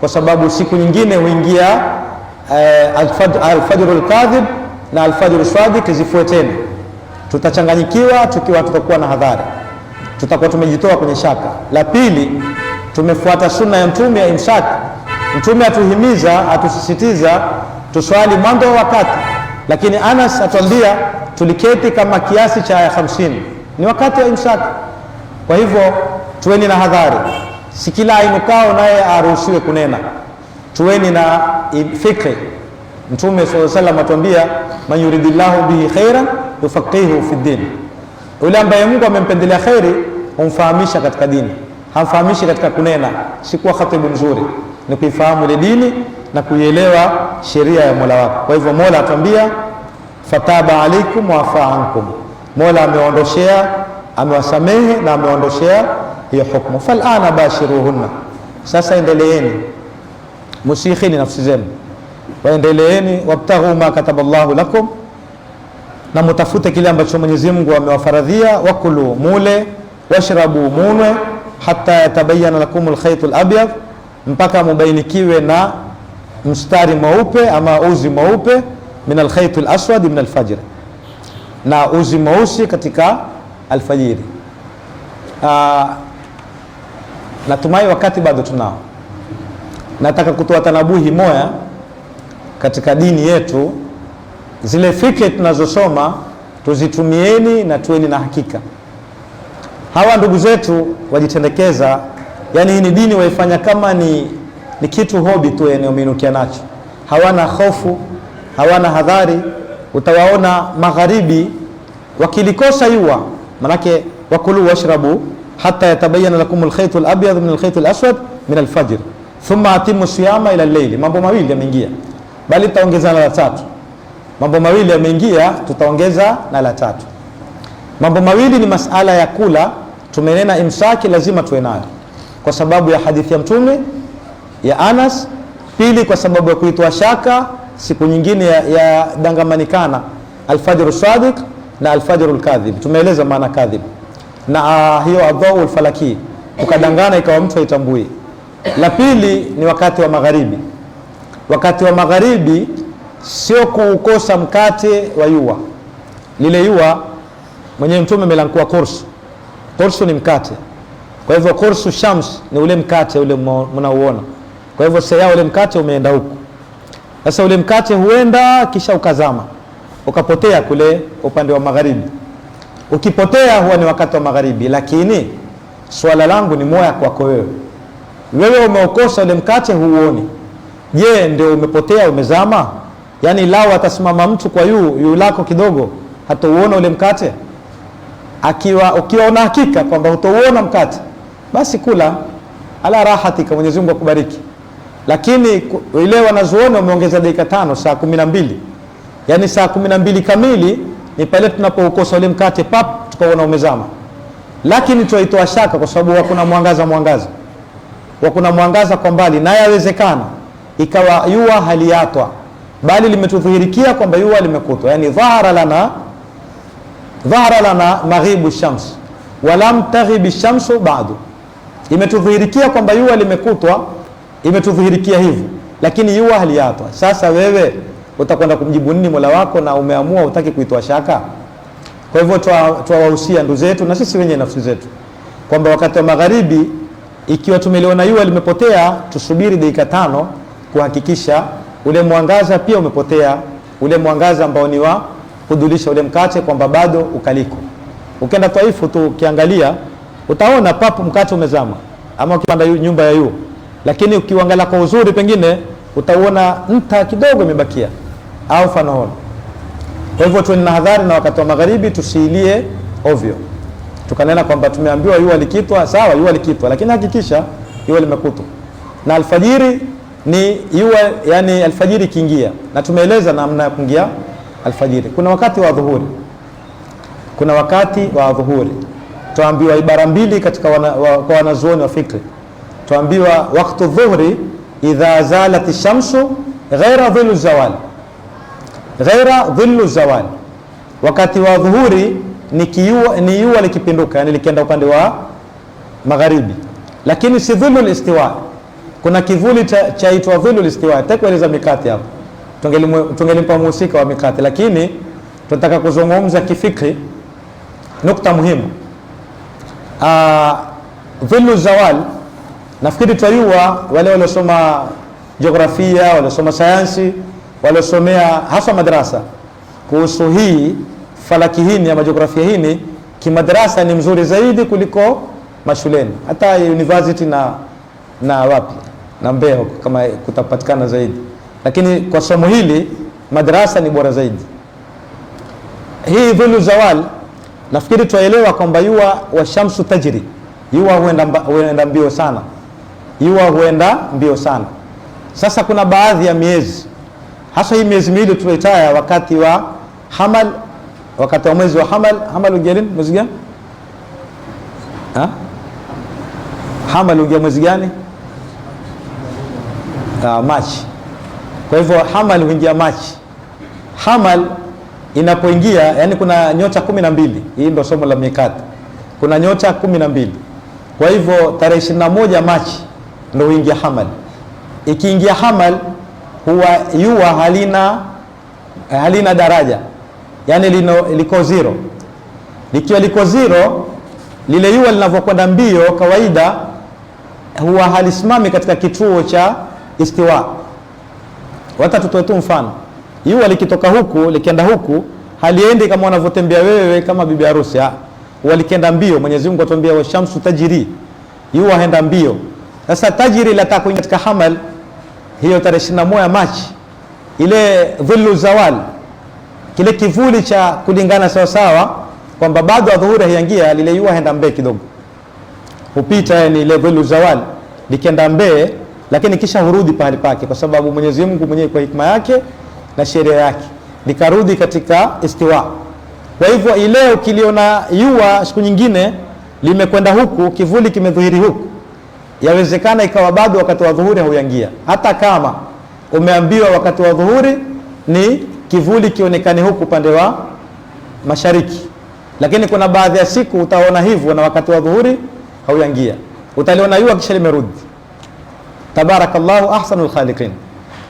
kwa sababu siku nyingine huingia al-fajr al-kadhib na al-fajr as-sadiq zifuatene. Tutachanganyikiwa tukiwa tutakuwa na hadhari, tutakuwa tumejitoa kwenye shaka. La pili, tumefuata sunna ya Mtume ya imsak. Mtume atuhimiza, atusisitiza tuswali mwanzo wa wakati, lakini Anas atuambia tuliketi kama kiasi cha aya 50, ni wakati wa imsak. Kwa hivyo tuweni na hadhari, si kila ainukao naye aruhusiwe kunena. Tuweni na fikri. Mtume sallallahu alaihi wasallam atuambia man yuridillahu bihi khairan yufaqihu fi din, yule ambaye Mungu amempendelea khairi humfahamisha katika dini, hamfahamishi katika kunena. Si kuwa khatibu mzuri, ni kuifahamu ile dini na kuielewa sheria ya Mola wako. Kwa hivyo Mola atuambia fataba alaikum wa afa ankum, Mola ameondoshea, amewasamehe na ameondoshea hiyo hukumu. Falana bashiruhunna, sasa endeleeni, musikhini nafsi zenu, waendeleeni, wabtaghu ma kataballahu lakum, na mutafute kile ambacho Mwenyezi Mungu amewafaradhia. Wakulu, mule, washrabu, munwe, hatta yatabayyana lakumul khaytul abyad, mpaka mubainikiwe na mstari mweupe ama uzi mweupe, min alkhaytul aswad min alfajr, na uzi mweusi katika alfajiri. Natumai wakati bado tunao. Nataka kutoa tanabuhi moya katika dini yetu. Zile fikri tunazosoma tuzitumieni na tuweni na hakika. Hawa ndugu zetu wajitendekeza, yani hii ni dini waifanya kama ni kitu hobi tu eneo nacho. Hawana hofu, hawana hadhari. Utawaona magharibi wakilikosa yua, manake wakulu washrabu hatta yatabayyana lakum alkhaytul abyad min alkhaytil aswad min alfajr thumma atimu siyama ila al-layl. Mambo mawili yameingia, bali tutaongeza na la tatu. Mambo mawili yameingia, tutaongeza na la tatu. Mambo mawili ni masala ya kula. Tumenena imsaki lazima tuwe nayo kwa sababu ya hadithi ya Mtume ya Anas. Pili, kwa sababu ya kuitoa shaka siku nyingine ya dangamanikana alfajr sadiq na alfajr alkadhib. Tumeeleza maana kadhib na hiyo adhau alfalaki, ukadangana ikawa mtu haitambui. La pili ni wakati wa magharibi. Wakati wa magharibi sio kuukosa mkate wa yua, lile yua mwenye Mtume melankua kursu. Kursu ni mkate. Kwa hivyo kursu shams ni ule mkate ule mnauona. Kwa hivyo sasa ule mkate umeenda huku. Sasa ule mkate huenda kisha ukazama, ukapotea kule upande wa magharibi. Ukipotea huwa ni wakati wa magharibi, lakini swala langu ni moja kwako wewe. Wewe umeokosa ule mkate huuoni. Je, ndio umepotea umezama? Yani lao atasimama mtu kwa yu lako kidogo hatauona ule mkate? Ukiwa una hakika kwamba hutauona mkate, basi kula ala rahatika, Mwenyezi Mungu akubariki. Lakini ile wanazuoni wameongeza dakika 5, saa 12. Yani saa 12 kamili ni pale tunapoukosa ule mkate pap tukaona umezama. Lakini tuaitoa shaka kwa sababu hakuna mwangaza kwa mbali, na yawezekana ikawa yua haliatwa bali limetudhihirikia kwamba yua limekutwa. Yani dhahara lana maghibu shams walam taghibi shamsu ba'du, imetudhihirikia kwamba yua limekutwa, imetudhihirikia hivyo, lakini yua haliatwa. Sasa wewe utakwenda kumjibu nini Mola wako na umeamua utaki kuitoa shaka? Kwa hivyo tuwahusia ndugu zetu na sisi wenyewe nafsi zetu kwamba wakati wa magharibi ikiwa tumeliona yua limepotea, tusubiri dakika 5 kuhakikisha ule mwangaza pia umepotea, ule mwangaza ambao ni wa kudulisha ule mkate kwamba bado ukaliko. Ukienda Taifu tu ukiangalia utaona papu mkate umezama, ama ukipanda nyumba ya yu, lakini ukiangalia kwa uzuri pengine utaona nta kidogo imebakia au fanaona. Kwa hivyo tuwe na hadhari, na wakati wa magharibi tusiilie ovyo tukanena kwamba tumeambiwa yua likitwa. Sawa, yua likitwa, lakini hakikisha yua limekutwa. Na alfajiri ni yua, yani alfajiri kiingia, na tumeeleza namna ya kuingia alfajiri. Kuna wakati wa dhuhuri, tuambiwa ibara mbili katika kwa wanazuoni wa fikri. Tuambiwa wakati dhuhri idha zalat shamsu ghaira dhillu zawal, wakati wa dhuhuri ni yua likipinduka, yani likienda upande wa magharibi, lakini si dhillu istiwa. Kuna kivuli cha itwa dhillu istiwa. Takueleza mikate hapo, tungelimpa muhusika wa mikate, lakini tunataka kuzungumza kifikri nukta muhimu. Dhillu zawal, nafikiri twajua wale waliosoma jiografia, waliosoma sayansi, waliosomea hasa madrasa kuhusu hii falaki hii ama jiografia hii, kimadrasa ni mzuri zaidi kuliko mashuleni, hata university na wapi na Mbeya kama kutapatikana zaidi, lakini kwa somo hili madrasa ni bora zaidi. Hii dhillu zawal nafikiri tuelewa kwamba yua wa shamsu tajri, yua huenda mbio sana. Sasa kuna baadhi ya miezi, hasa hii miezi miwili tunaitaya wakati wa hamal, wakati wa mwezi wa hamal ungelin mwezi gani? Hamal ungia mwezi gani? Machi. Kwa hivyo hamal huingia Machi. Hamal inapoingia, yani kuna nyota 12. Hii ndio somo la mikate. Kuna nyota 12. Kwa hivyo tarehe 21 Machi ndio huingia hamal. Ikiingia hamal huwa yua halina daraja, yani liko zero. Likiwa liko zero, lile yua linavyokwenda mbio kawaida huwa halisimami katika kituo cha istiwa. Wata tutoe tu mfano, yua likitoka huku likienda huku haliendi kama unavyotembea wewe kama bibi harusi. Huwa likienda mbio. Mwenyezi Mungu atuambia wa shamsu tajiri, yua henda mbio. Sasa tajiri lataka kuingia katika hamal hiyo tarehe 21 Machi, ile dhillu zawal, kile kivuli cha kulingana sawa sawa kwamba bado adhuhuri haiingia, lile yua henda mbele kidogo, hupita, yani ile dhillu zawal likienda mbele, lakini kisha hurudi pahali pake, kwa sababu Mwenyezi Mungu mwenyewe kwa hikma yake na sheria yake likarudi katika istiwa. Kwa hivyo ile ukiliona yua siku nyingine limekwenda huku, kivuli kimedhihiri huku, yawezekana ikawa bado wakati wa dhuhuri hauingia, hata kama umeambiwa wakati wa dhuhuri ni kivuli kionekane huku upande wa mashariki, lakini kuna baadhi ya siku utaona hivyo na wakati wa dhuhuri hauingia, utaliona yua kisha limerudi. Tabarakallahu ahsanul khaliqin.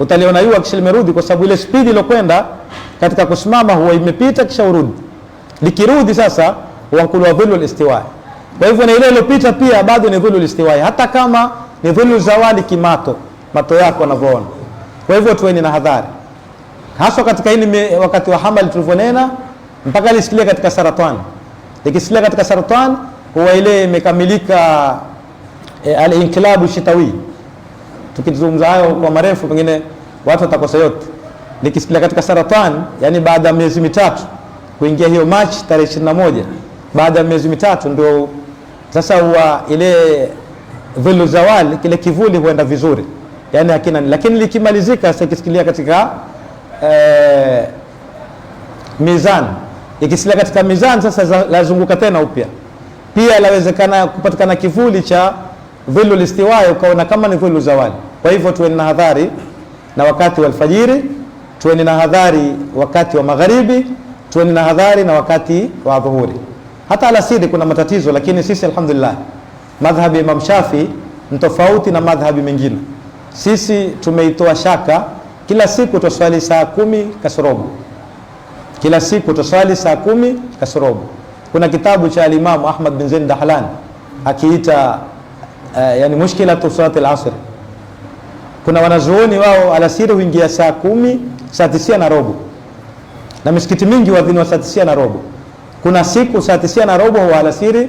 Utaliona yua kisha limerudi kwa sababu ile speed ilokwenda katika kusimama huwa imepita kisha urudi. likirudi sasa wakulu wa dhulul istiwa. Kwa hivyo na ile iliyopita pia bado ni dhulul istiwa, hata kama ni dhulul zawali kimato, mato yako yanavyoona. Kwa hivyo tuweni na hadhari, hasa katika hili wakati wa hamali tulivyonena, mpaka lisikilia katika saratani. Likisikilia katika saratani huwa ile imekamilika al-inqilabu shitawi. Tukizungumza hayo kwa marefu pengine watu watakosa yote. Likisikilia katika saratani, yani baada ya miezi mitatu kuingia hiyo Machi tarehe 21, baada ya miezi mitatu ndio sasa huwa ile dhulu zawali, kile kivuli huenda vizuri, yani hakina. Lakini likimalizika sasa, ikisikilia katika mizani, ikisikilia katika mizani sasa lazunguka tena upya. Pia lawezekana kupatikana kivuli cha dhulu listiwai ukaona kama ni dhulu zawali. Kwa hivyo tuweni na hadhari na wakati wa alfajiri, tuweni na hadhari wakati wa magharibi, tuweni na hadhari na wakati wa dhuhuri. Hata alasiri kuna matatizo, lakini sisi alhamdulillah madhhabi Imam Shafi mtofauti na madhhabi mengine. Sisi tumeitoa shaka, kila siku tuswali saa 10 kasorobo, kila siku tuswali saa 10 kasorobo. Kuna kitabu cha Imam Ahmad bin Zain Dahlan akiita yani mushkilatu salati al-asr. Kuna wanazuoni wao alasiri huingia saa 10, saa 9 na robo, na misikiti mingi wadhini wa saa 9 na robo. Kuna siku saa 9 na robo wa alasiri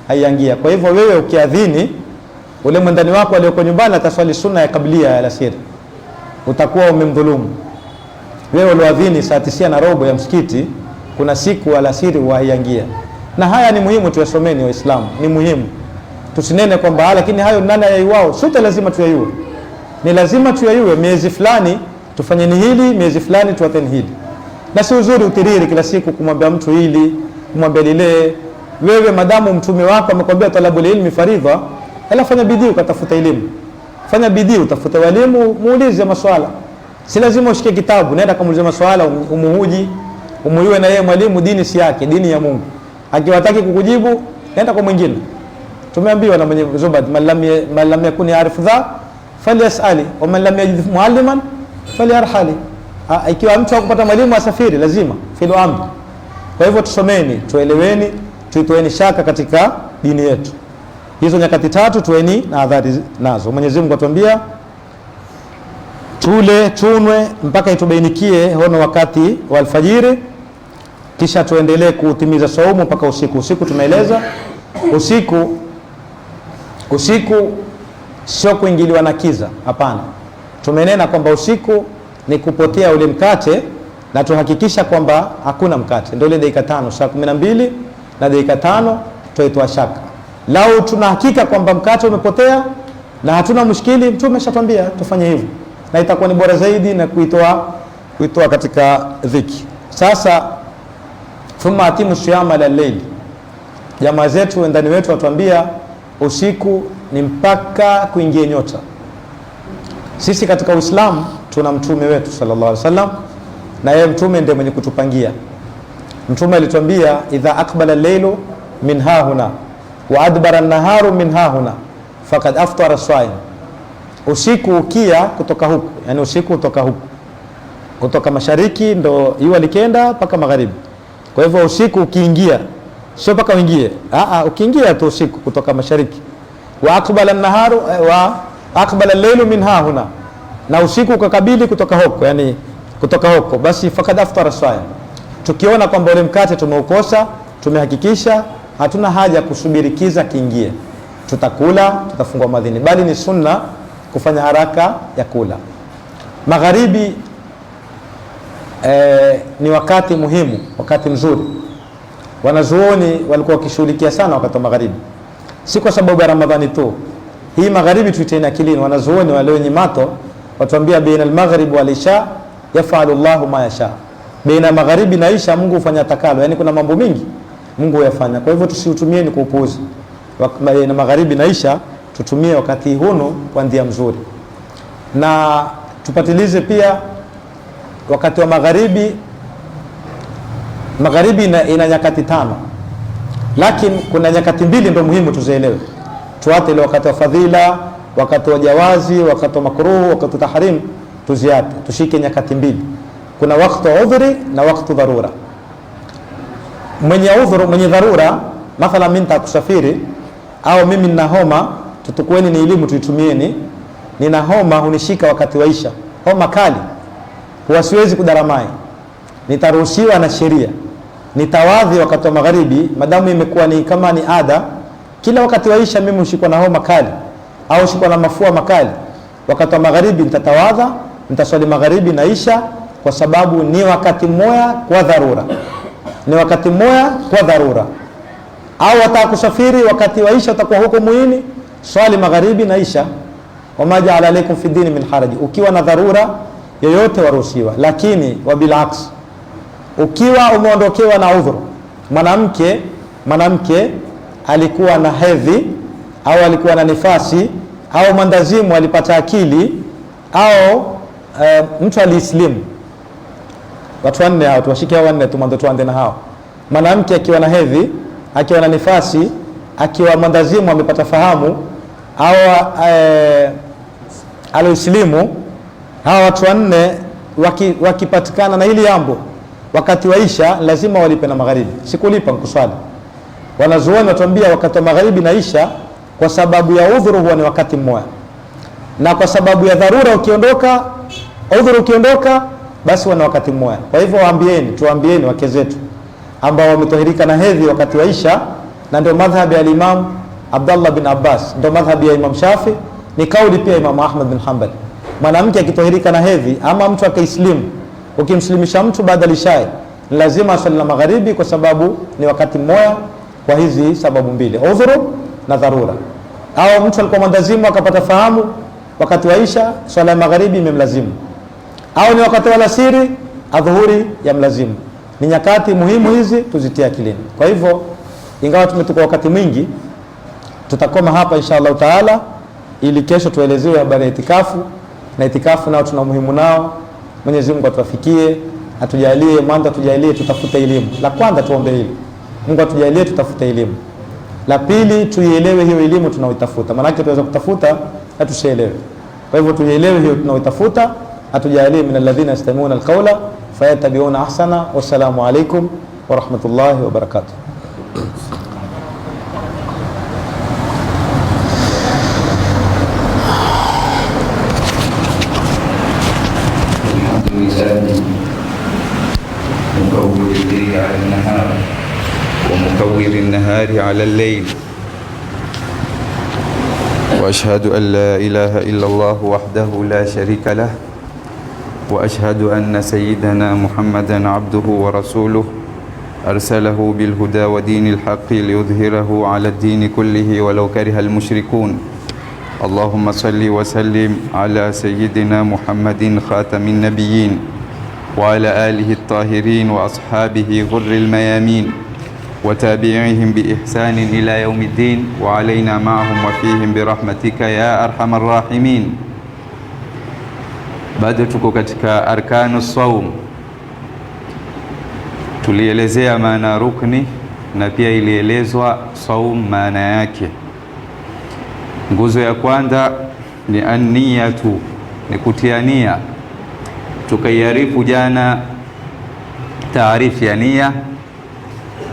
haiingia. Kwa hivyo wewe ukiadhini, ule mwendani wako aliyoko nyumbani ataswali sunna ya kablia ya alasiri, utakuwa umemdhulumu. Wewe ulioadhini saa 9 na robo ya msikiti, kuna siku alasiri haiingia. Na haya ni muhimu tuyasomeni Waislamu, ni muhimu. Tusinene kwamba lakini hayo nani ayaiwao, sote lazima tuyayue. Ni lazima tuyayue, miezi fulani tufanyeni hili, miezi fulani tuateni hili. Na si uzuri utiriri kila siku kumwambia mtu hili, kumwambia lile. Wewe madamu mtume wako amekwambia talabul ilmi faridha, ila fanya bidii ukatafuta elimu. Fanya bidii utafute walimu, muulize maswala. Si lazima ushike kitabu, nenda kamuulize maswala, umuhuji, umuyue na yeye mwalimu. Dini si yake, dini ya Mungu. Akiwataki kukujibu, nenda kwa mwingine. Tumeambiwa na mwenye Zubad, man lam yakun ya'rif dha falyas'ali wa man lam yajid mualliman falyarhali. Ikiwa mtu hakupata mwalimu asafiri, lazima fil amri. Kwa hivyo tusomeni, tueleweni, tuitoeni shaka katika dini yetu. Hizo nyakati tatu tuweni na adhari nazo. Mwenyezi Mungu atuambia tule tunwe mpaka itubainikie hono wakati wa alfajiri, kisha tuendelee kutimiza saumu mpaka usiku. Usiku tumeeleza usiku sio kuingiliwa na kiza, hapana. Tumenena kwamba usiku ni kupotea ule mkate, na tuhakikisha kwamba hakuna mkate. Ndio ile dakika 5, saa 12 na dakika 5 tuitoa shaka. Lau tuna hakika kwamba mkate umepotea na hatuna mushkili, Mtume ameshatwambia tufanye hivyo, na itakuwa ni bora zaidi na kuitoa katika dhiki. Sasa thumma atimu siyama al-layl. Jamaa zetu ndani wetu watuambia usiku ni mpaka kuingia nyota. Sisi katika Uislamu tuna mtume wetu sallallahu alaihi wasallam, na yeye mtume ndiye mwenye kutupangia. Mtume alituambia idha aqbala al-laylu min hahuna wa adbara an-naharu min hahuna faqad aftara as-saim. Usiku ukia kutoka huku, yani usiku kutoka huku, kutoka mashariki ndo jua likenda mpaka magharibi. Kwa hivyo usiku ukiingia, sio mpaka uingie, ukiingia tu usiku kutoka mashariki. Wa aqbala an-naharu wa aqbala al-laylu min hahuna, na usiku ukakabili kutoka huko, yani kutoka huko, basi faqad aftara as-saim. Tukiona kwamba ule mkate tumeukosa, tumehakikisha hatuna haja kusubiri kiza kiingie, tutakula, tutafungua madhini, bali ni sunna kufanya haraka ya kula. Magharibi ni wakati muhimu, wakati mzuri. Wanazuoni walikuwa wakishughulikia sana wakati wa magharibi, si kwa sababu ya Ramadhani tu. Hii magharibi tuiteni akilini. Wanazuoni wale wenye mato watuambia baina al-maghrib wal isha yafalu Allahu ma yasha. Baina magharibi na isha Mungu hufanya takalo, yani kuna mambo mengi Mungu huyafanya. Kwa hivyo tusiutumie ni kuupuuza. Baina magharibi na isha tutumie wakati huno kwa njia mzuri, na tupatilize pia wakati wa magharibi. Magharibi ina nyakati 5, lakini kuna nyakati 2 ndio muhimu tuzielewe. Tuate ile wakati wa fadhila, wakati wa jawazi, wakati wa makruh, wakati wa tahrim, tuziate. Tushike nyakati 2. Kuna wakati wa udhuri na wakati wa dharura. mwenye udhuru, mwenye dharura, mathalan mimi nitakusafiri au mimi nina homa, tutukueni ni elimu tuitumieni. Nina homa hunishika wakati wa Isha, homa kali, huwa siwezi kudaramai, nitaruhusiwa na sheria nitawadhi wakati wa magharibi, madamu imekuwa ni kama ni ada. Kila wakati wa Isha mimi ushikwa na homa kali au ushikwa na mafua makali, wakati wa magharibi nitatawadha, nitaswali magharibi na Isha, kwa sababu ni wakati mmoja kwa dharura, ni wakati mmoja kwa dharura. Au watakusafiri wakati wa Isha utakuwa huko muhini, swali magharibi na Isha, wama ja'ala alaykum fi dini min haraji. Ukiwa na dharura yoyote waruhusiwa, lakini wabilaks, ukiwa umeondokewa na udhuru, mwanamke alikuwa na hedhi au alikuwa na nifasi au mandazimu alipata akili au mtu alislimu, watu wanne hao, tuwashike hao wanne tu, tuanze na hao. Mwanamke akiwa na hedhi, akiwa na nifasi, akiwa mandazimu amepata fahamu au alislimu, hawa watu wanne wakipatikana na hili jambo wakati wa Isha lazima walipe na magharibi, sikulipa kuswali. Wanazuoni watuambia wakati wa magharibi na Isha kwa sababu ya udhuru huwa ni wakati mmoja, na kwa sababu ya dharura ukiondoka, udhuru ukiondoka, basi wana wakati mmoja. Kwa hivyo tuambieni wake zetu ambao wametahirika na hedhi wakati wa Isha, na ndio madhhabi ya Imam Abdullah bin Abbas, ndio madhhabi ya Imam Shafi, ni kauli pia Imam Ahmad bin Hanbal. Mwanamke akitahirika na hedhi ama mtu akaislimu, ukimslimisha mtu baada ya Isha lazima aswali na magharibi, kwa sababu ni wakati mmoja kwa hizi sababu mbili, udhuru na dharura. Au mtu alikuwa mwandazimu akapata fahamu wakati wa Isha, swala ya magharibi imemlazimu. Au ni wakati wa alasiri, adhuhuri ya mlazimu. Ni nyakati muhimu hizi, tuzitie akilini. Kwa hivyo ingawa tumetoka wakati mwingi, tutakoma hapa inshallah taala, ili kesho tuelezewe habari ya itikafu, na itikafu nao tuna muhimu nao. Mwenyezi Mungu atuwafikie, atujalie mwanzo, atujalie tutafute elimu. La kwanza tuombe hili, Mungu atujalie tutafute elimu. La pili tuielewe hiyo elimu tunaoitafuta, maana yake tunaweza kutafuta na tusielewe. Kwa hivyo tuielewe hiyo tunaoitafuta, atujalie min alladhina yastami'una alqawla fayattabi'una ahsana. Wassalamu alaykum wa rahmatullahi wa barakatuh. ومكور النهار على الليل، وأشهد أن لا إله إلا الله وحده لا شريك له، وأشهد أن سيدنا محمدا عبده ورسوله أرسله بالهدى ودين الحق ليظهره على الدين كله ولو كره المشركون. اللهم صل وسلم على سيدنا محمد خاتم النبيين وعلى آله الطاهرين وأصحابه غر الميامين وتابعيهم بإحسان إلى يوم الدين، وعلينا معهم وفيهم برحمتك يا أرحم الراحمين. Bado tuko katika arkanu saum. Tulielezea maana rukni na pia ilielezwa saum maana yake. Nguzo ya kwanza ni an-niyatu, ni kutia nia. Tukaiarifu jana taarifu ya nia,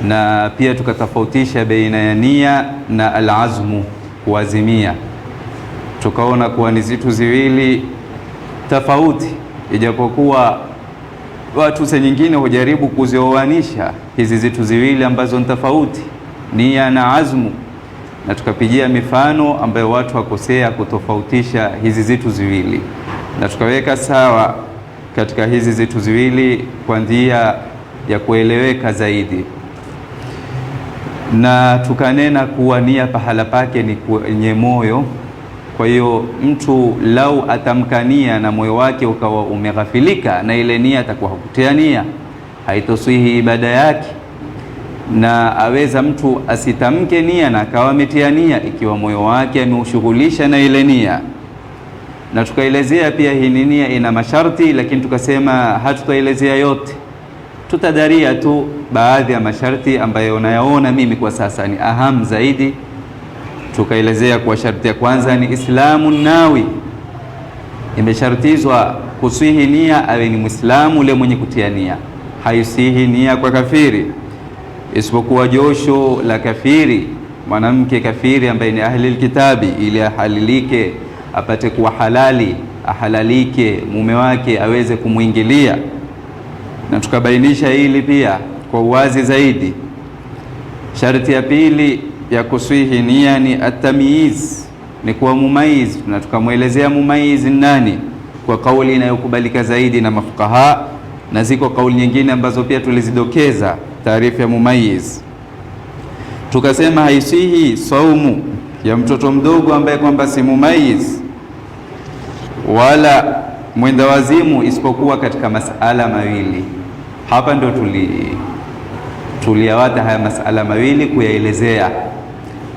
na pia tukatofautisha baina ya nia na al-azmu, kuazimia. Tukaona kuwa ni zitu ziwili tofauti, ijapokuwa watu saa nyingine hujaribu kuzioanisha hizi zitu ziwili ambazo ni tofauti, nia na azmu, na tukapigia mifano ambayo watu wakosea kutofautisha hizi zitu ziwili, na tukaweka sawa katika hizi zitu ziwili kwa njia ya kueleweka zaidi, na tukanena kuwa nia pahala pake ni kwenye moyo. Kwa hiyo mtu lau atamkania na moyo wake ukawa umeghafilika na ile nia, atakuwa hakutia nia, haitoswihi ibada yake. Na aweza mtu asitamke nia na akawa ametia nia ikiwa moyo wake ameushughulisha na ile nia. Na tukaelezea pia hii nia ina masharti, lakini tukasema hatutaelezea yote, tutadaria tu baadhi ya masharti ambayo unayaona mimi kwa sasa ni aham zaidi. Tukaelezea kwa sharti ya kwanza ni islamu nawi, imeshartizwa kusihi nia awe ni muislamu ule mwenye kutia nia, haisihi nia kwa kafiri. isipokuwa josho la kafiri, mwanamke kafiri ambaye ni ahli alkitabi, ili ahalilike, apate kuwa halali, ahalalike mume wake aweze kumuingilia. Na tukabainisha hili pia kwa uwazi zaidi. Sharti ya pili ya kuswihi nia ni at-tamyiz, ni kuwa mumaiz, na tukamwelezea mumaiz nani kwa kauli inayokubalika zaidi na mafukaha, na ziko kauli nyingine ambazo pia tulizidokeza taarifa ya mumaiz. Tukasema haisihi saumu ya mtoto mdogo ambaye kwamba si mumaiz wala mwenda wazimu, isipokuwa katika masala mawili. Hapa ndio tuliawata haya masala mawili kuyaelezea,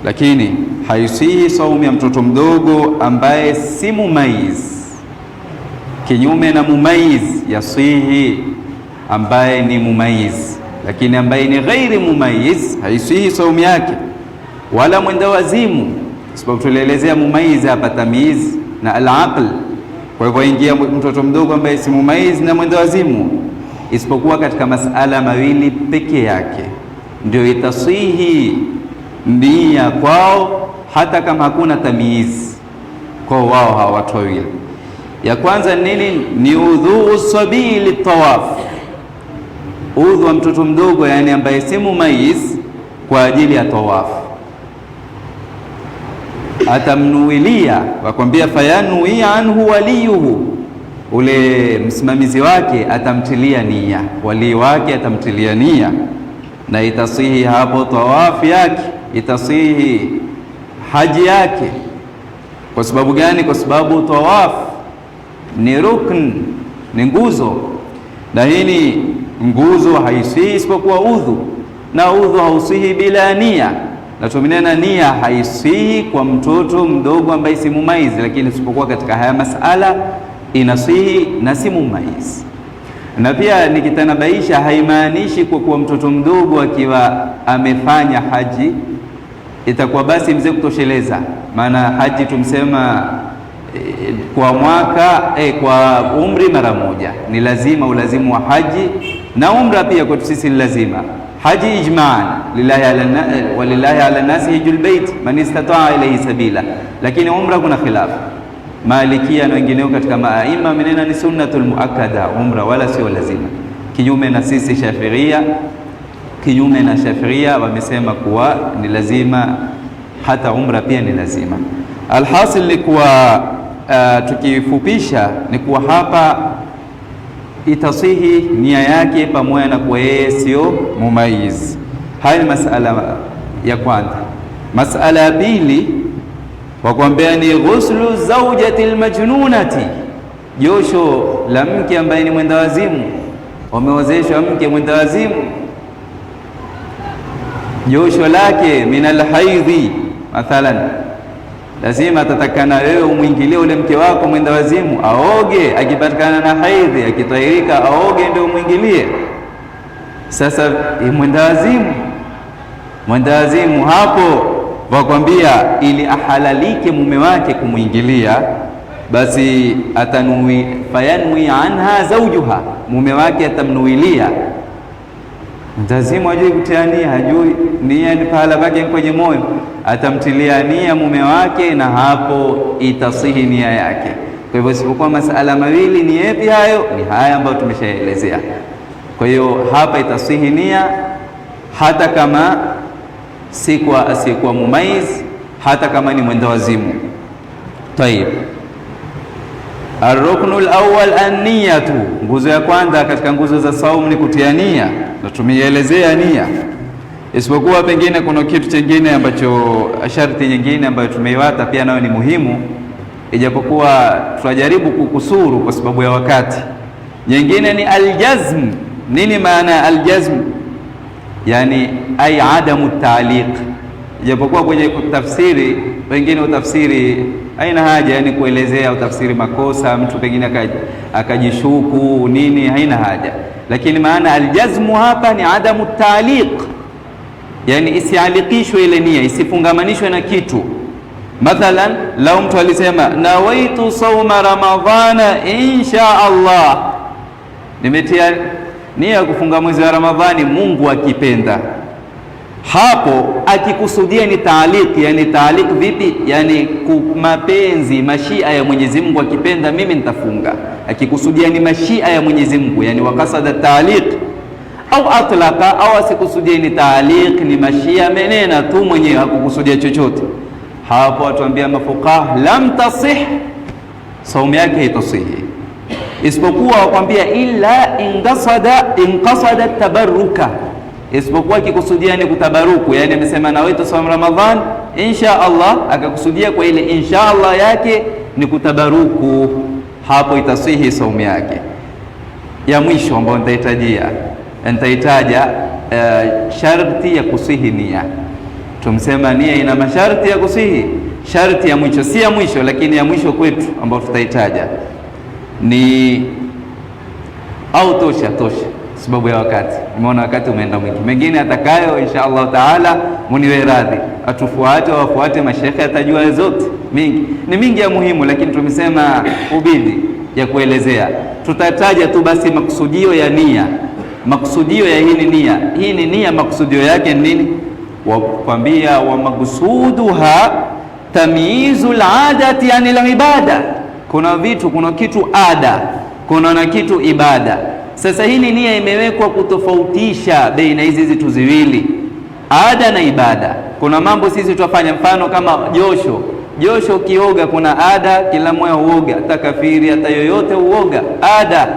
lakini haisihi saumu ya mtoto mdogo ambaye si mumaiz. Kinyume na mumaiz yasihi ambaye ni mumaiz, lakini ambaye ni ghairi mumaiz haisihi saumu yake, wala mwenda wazimu, sababu tulielezea mumaiz hapa tamyiz na al-aql. Kwa hivyo ingia mtoto mdogo ambaye si mumaiz na mwenda wazimu, isipokuwa katika masala mawili peke yake ndio itasihi nia kwao, hata kama hakuna tamyiz kwa wao hawa watu wawili. Ya kwanza nini? Ni udhu sabili tawaf, udhu wa mtoto mdogo, yani ambaye si mumaiz, kwa ajili ya tawaf. Atamnuilia, wakwambia fayanui anhu waliyuhu, ule msimamizi wake atamtilia nia, wali wake atamtilia nia, na itasihi hapo tawafu yake, itasihi haji yake. Kwa sababu gani? Kwa sababu tawafu ni rukn, ni nguzo, na hii ni nguzo haisihi isipokuwa udhu, na udhu hausihi bila nia, na tumenena nia haisihi kwa mtoto mdogo ambaye si mumaiz, lakini isipokuwa katika haya masala inasihi na si mumaiz. Na pia nikitanabaisha, haimaanishi kwa kuwa mtoto mdogo akiwa amefanya haji itakuwa basi mzee kutosheleza. Maana haji tumsema kwa mwaka kwa umri mara moja ni lazima, ulazimu wa haji na umra pia kwetu sisi ni lazima. Haji ijma'an walillahi ala nasi hijjul bait man istata'a ilayhi sabila, lakini umra kuna khilafu. Malikia na wengineo katika maaima menena ni sunnatul muakkada umra, wala sio lazima. Kinyume na sisi Shafiria, wamesema kuwa ni lazima, hata umra pia ni lazima. Alhasil ni kuwa tukifupisha ni kuwa hapa itasihi nia yake pamoja na kuwa yeye sio mumaiz. Haya ni masala ya kwanza. Masala ya pili wakwambia ni ghuslu zawjati almajnunati, josho la mke ambaye ni mwenda wazimu. Wameozeshwa mke mwenda wazimu, josho lake min alhaidhi mathalan, lazima tatakana wewe umwingilie ule mke wako mwenda wazimu, aoge, akipatikana na haidhi, akitahirika aoge ndio umwingilie. Sasa mwenda wazimu hapo wakwambia ili ahalalike mume wake kumwingilia, basi atanui fayanui anha zawjuha, mume wake atamnuilia. Mtazimu hajui kutia nia, hajui nia ni pahala pake kwenye moyo, atamtilia nia mume wake, na hapo itasihi nia yake. Kwa hivyo isipokuwa masala mawili, ni yapi hayo? Ni haya ambayo tumeshaelezea. Kwa hiyo hapa itasihi nia hata kama asiyekuwa mumaiz, hata kama ni mwenda wazimu. Tayib, arruknul awwal an-niyatu, nguzo ya kwanza katika nguzo za saumu ni kutia nia, na tumeelezea nia. Isipokuwa pengine kuna kitu kingine ambacho, sharti nyingine ambayo tumeiwata pia nayo ni muhimu, ijapokuwa tunajaribu kukusuru kwa sababu ya wakati. Nyingine ni aljazm. Nini maana ya aljazm? Yani ay adamu ta'liq. Ijapokuwa kwenye tafsiri wengine utafsiri haina haja, yani kuelezea utafsiri makosa, mtu pengine akajishuku nini, haina haja. Lakini maana aljazmu hapa ni adamu ta'liq, yani isialikishwe ile nia, isifungamanishwe na kitu. Mathalan, lau mtu alisema nawaitu sauma ramadhana insha Allah, nimetia nia kufunga mwezi wa Ramadhani Mungu akipenda. Hapo akikusudia ni taaliq, yani taaliq vipi? Yani mapenzi, mashia ya Mwenyezi Mungu, akipenda mimi nitafunga. Akikusudia ni mashia ya Mwenyezi Mungu, yani wakasada taaliq, au atlaqa, au asikusudia ni taaliq, ni mashia menena tu mwenyewe, hakukusudia chochote, hapo atuambia mafuqaha lam tasih, saumu yake haitasihi, isipokuwa wakwambia illa inqasada tabarruka, isipokuwa akikusudia ni kutabaruku, yani amesema nawaitu saumu Ramadhan insha Allah, akakusudia kwa ile insha Allah yake ni kutabaruku, hapo itasihi saumu yake. Ya mwisho ambayo nitahitaja sharti ya kusihi nia. Tumsema nia ina masharti ya kusihi. Sharti ya mwisho, si ya mwisho lakini ya mwisho kwetu ambayo tutahitaja ni au tosha sababu ya wakati. Nimeona wakati umeenda mwingi, mengine atakayo insha Allah taala muniwe radhi, atufuate wafuate mashekhe, atajua zote ni mingi ya muhimu, lakini tumesema ubidi ya kuelezea, tutataja tu basi makusudio ya nia. Makusudio ya hii ni nia, makusudio yake ni nini? Wakwambia wa maksuduha tamyizul adati anil ibada. Kuna kitu ada, kuna na kitu ibada. Sasa hii nia imewekwa kutofautisha baina hizi vitu ziwili, ada na ibada. Kuna mambo sisi tutafanya, mfano kama josho ukioga, kuna ada, kila mmoja huoga, hata kafiri hata yoyote huoga, ada,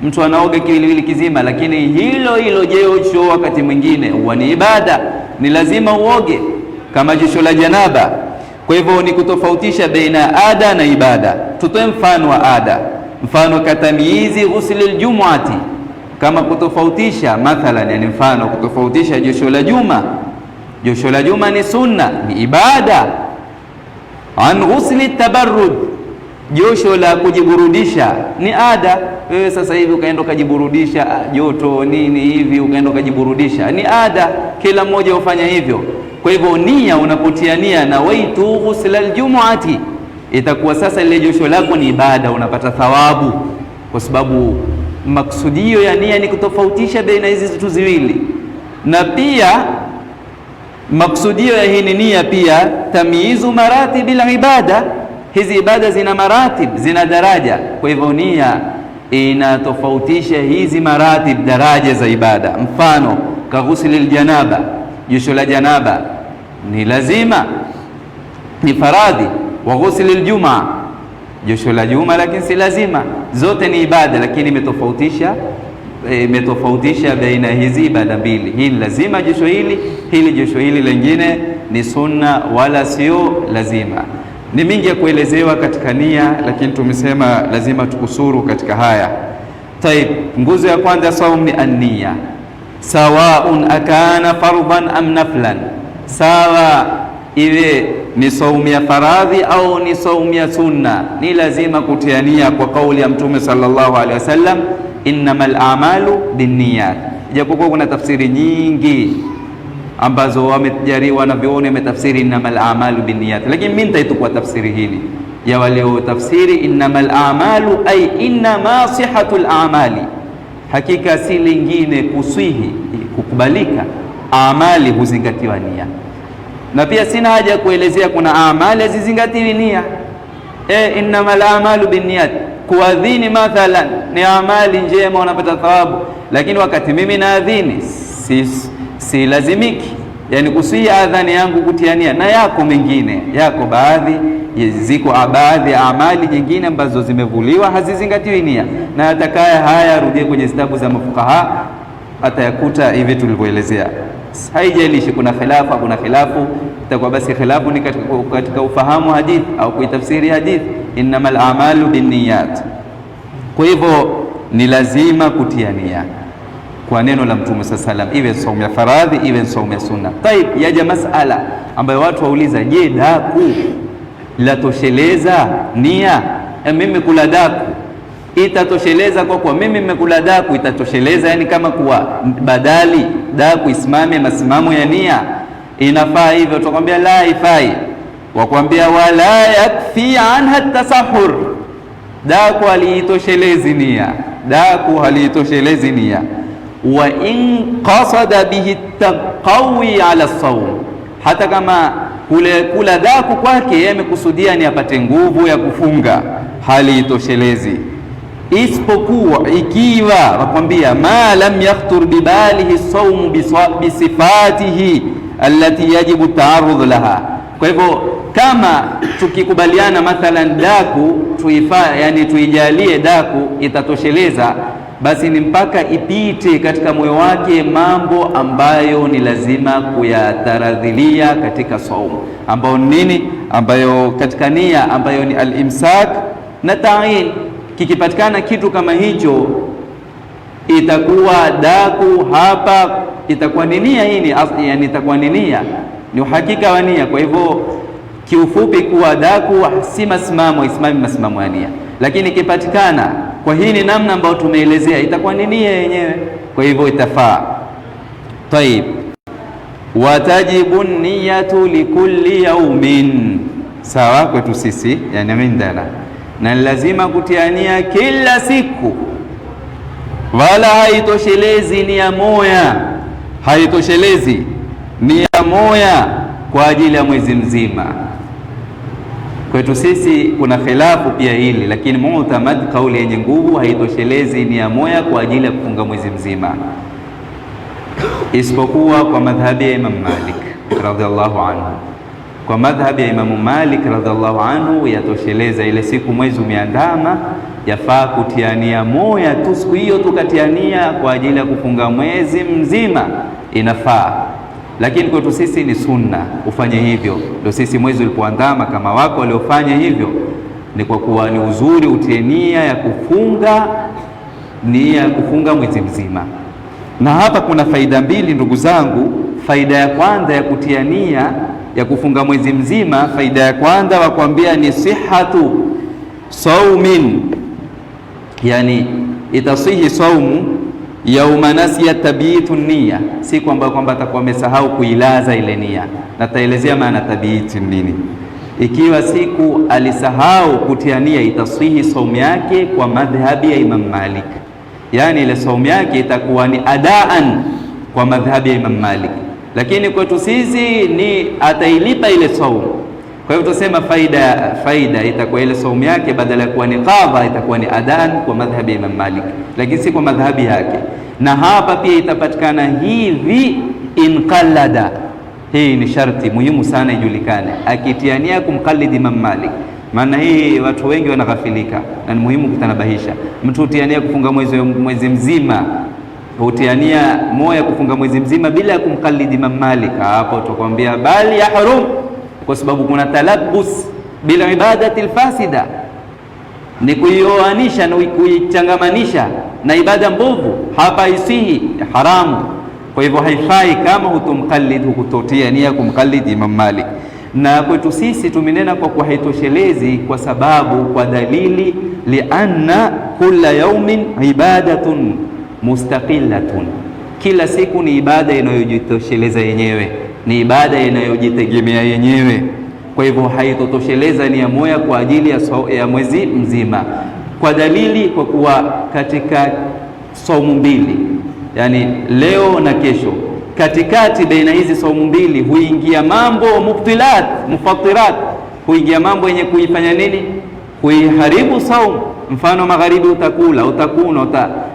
mtu anaoga kiwiliwili kizima. Lakini hilo josho wakati mwingine huwa ni ibada, ni lazima uoge, kama josho la janaba. Kwa hivyo ni kutofautisha baina ada na ibada. Tutoe mfano wa ada, mfano katamyizi ghusli aljumuati, kama kutofautisha mathalan, yani mfano kutofautisha josho la juma ni sunna, ni ibada. An ghusli tabarrud, josho la kujiburudisha ni ada. Wewe sasa hivi ukaenda ukajiburudisha, joto nini hivi, ukaenda ukajiburudisha, ni ada, kila mmoja ufanya hivyo. Kwa hivyo nia, unapotia nia na waitu ghusla aljumuati, itakuwa sasa ile josho lako ni ibada, unapata thawabu, kwa sababu maksudio ya nia ni kutofautisha baina hizi vitu ziwili. Na pia maksudio ya hii nia pia tamyizu maratibil ibada, hizi ibada zina maratib, zina daraja. Kwa hivyo nia inatofautisha hizi maratib, daraja za ibada. Mfano ka ghusli aljanaba, josho la janaba ni lazima, ni faradhi. Wa ghusli aljumaa, josho la juma lakini si lazima, zote ni ibada, lakini imetofautisha baina hizi ibada mbili. Hii ni lazima josho hili josho hili lingine ni sunna wala sio lazima. Ni mingi ya kuelezewa katika nia, lakini tumesema lazima tukusuru katika haya. Taib, nguzo ya kwanza saumu ni an-niyya, sawaun akana fardhan am naflan, sawa iwe ni saumu ya faradhi au ni saumu ya sunna, ni lazima kutia nia kwa kauli ya Mtume sallallahu alaihi wasallam, innamal a'malu binniyat. Japokuwa kuna tafsiri nyingi ambazo wamejariwa na vione wametafsiri innamal a'malu binniyat, lakini mimi nitaitukua tafsiri hili ya walio tafsiri innamal a'malu ay innama sihatul a'mali, hakika si lingine kuswihi kukubalika amali huzingatiwa nia. Na pia sina haja ya kuelezea kuna amali hazizingatiwi nia. Innamal a'malu binniyat, kuadhini mathalan ni amali njema, unapata thawabu, lakini wakati mimi naadhini si lazimiki, yani kusii adhani yangu kutia nia. Na yako mengine, yako ziko baadhi ya amali nyingine ambazo zimevuliwa hazizingatiwi nia, na atakaya haya arudie kwenye kitabu za mafukaha atayakuta hivi tulivyoelezea. Haijalishi kuna khilafu, itakuwa basi khilafu ni katika ufahamu hadithi au kuitafsiri hadithi, innamal a'malu binniyat. Kwa hivyo ni lazima kutia nia kwa neno la Mtume sallallahu alaihi wasallam, iwe saumu ya faradhi iwe saumu ya sunna. Taib, yaja masala ambayo watu wauliza, je, daku latosheleza nia? Mimi kula daku itatosheleza? Kwa mimi nimekula daku itatosheleza, yani kama kuwa badali daku isimame masimamo ya nia, inafaa hivyo? Tukwambia la, haifai. Wakwambia wala yakfi anha tasahhur, daku halitoshelezi nia, wa in qasada bihi taqawi ala sawm, hata kama kula daku kwake yeye amekusudia ni apate nguvu ya kufunga, hali itoshelezi. Isipokuwa ikiwa wakwambia ma lam yakhtur bibalihi sawm bisifatihi allati yajibu taarudh laha. Kwa hivyo kama tukikubaliana mathalan daku tuijalie daku itatosheleza, basi ni mpaka ipite katika moyo wake mambo ambayo ni lazima kuyataradhilia katika saumu, ambayo nini? Ambayo katika nia ambayo ni al-imsak na ta'in. Kikipatikana kitu kama hicho, itakuwa daku hapa itakuwa ni nia hii, yani itakuwa ni nia, ni uhakika wa nia. Kwa hivyo kiufupi kuwa daku si masimamo ya nia, lakini ikipatikana kwa hii ni namna ambayo tumeelezea, itakuwa ni nia yenyewe, kwa hivyo itafaa. Tayib, watajibu niyatu likulli yaumin, sawa kwetu sisi, yani mindana, na lazima kutiania kila siku, wala haitoshelezi nia moja, haitoshelezi nia moja kwa ajili ya mwezi mzima. Kwetu sisi kuna khilafu pia hili, lakini mu'tamad, kauli yenye nguvu, haitoshelezi nia moja kwa ajili ya kufunga mwezi mzima, isipokuwa kwa madhhabi ya Imam Malik radhiallahu anhu. Kwa madhhabi ya Imam Malik radhiallahu anhu yatosheleza ile siku mwezi umeandama, yafaa kutiania moja tu siku hiyo, tukatiania kwa ajili ya kufunga mwezi mzima, inafaa. Lakini kwetu sisi ni sunna ufanye hivyo. Ndio sisi mwezi ulipoandama, kama wako waliofanya hivyo, ni kwa kuwa ni uzuri utie nia ya kufunga mwezi mzima. Na hapa kuna faida mbili ndugu zangu. Faida ya kwanza ya kutia nia ya kufunga mwezi mzima, faida ya kwanza wakwambia ni sihhatu saumin, yani itasihi saumu yauma nasiya tabiitu nia, si kwamba atakuwa amesahau kuilaza ile nia, na taelezea maana tabiitu nini. Ikiwa siku alisahau kutia nia, itasihi saumu yake kwa madhhabi ya Imam Malik, yani ile saumu yake itakuwa ni adaan kwa madhhabi ya Imam Malik, lakini kwetu sisi ni atailipa ile saumu. Kwa hivyo tusema faida itakuwa ile saumu yake badala ya kuwa ni qadha itakuwa ni adan kwa madhhabi ya Imam Malik, lakini si kwa madhhabi yake. Na hapa pia itapatikana hivi inqallada, hii ni sharti muhimu sana ijulikane, akitiania kumqallid Imam Malik. Maana hii watu wengi wanaghafilika na ni muhimu kutanabahisha. Mtu utiania kufunga mwezi mzima, utiania moja kufunga mwezi mzima bila kumqallid Imam Malik, hapo tukwambia bali yahrum, kwa sababu kuna talabus bila ibadati alfasida, ni kuioanisha na kuichangamanisha na ibada mbovu, hapa isihi haramu. Kwa hivyo haifai kama hutumqallid, hukutotia nia kumqallid Imam Malik. Na kwetu sisi tumenena kwa kuwa haitoshelezi, kwa sababu kwa dalili lianna kulla yaumin ibadatun mustaqillatun, kila siku ni ibada inayojitosheleza yenyewe, ni ibada inayojitegemea yenyewe. Kwa hivyo haitotosheleza nia moja kwa ajili ya mwezi mzima, kwa dalili kwa kuwa katika saumu mbili, yani leo na kesho, katikati baina hizi saumu mbili huingia mambo mubtilat mufattirat, huingia mambo yenye kuifanya nini, kuiharibu saumu. Mfano magharibi utakuna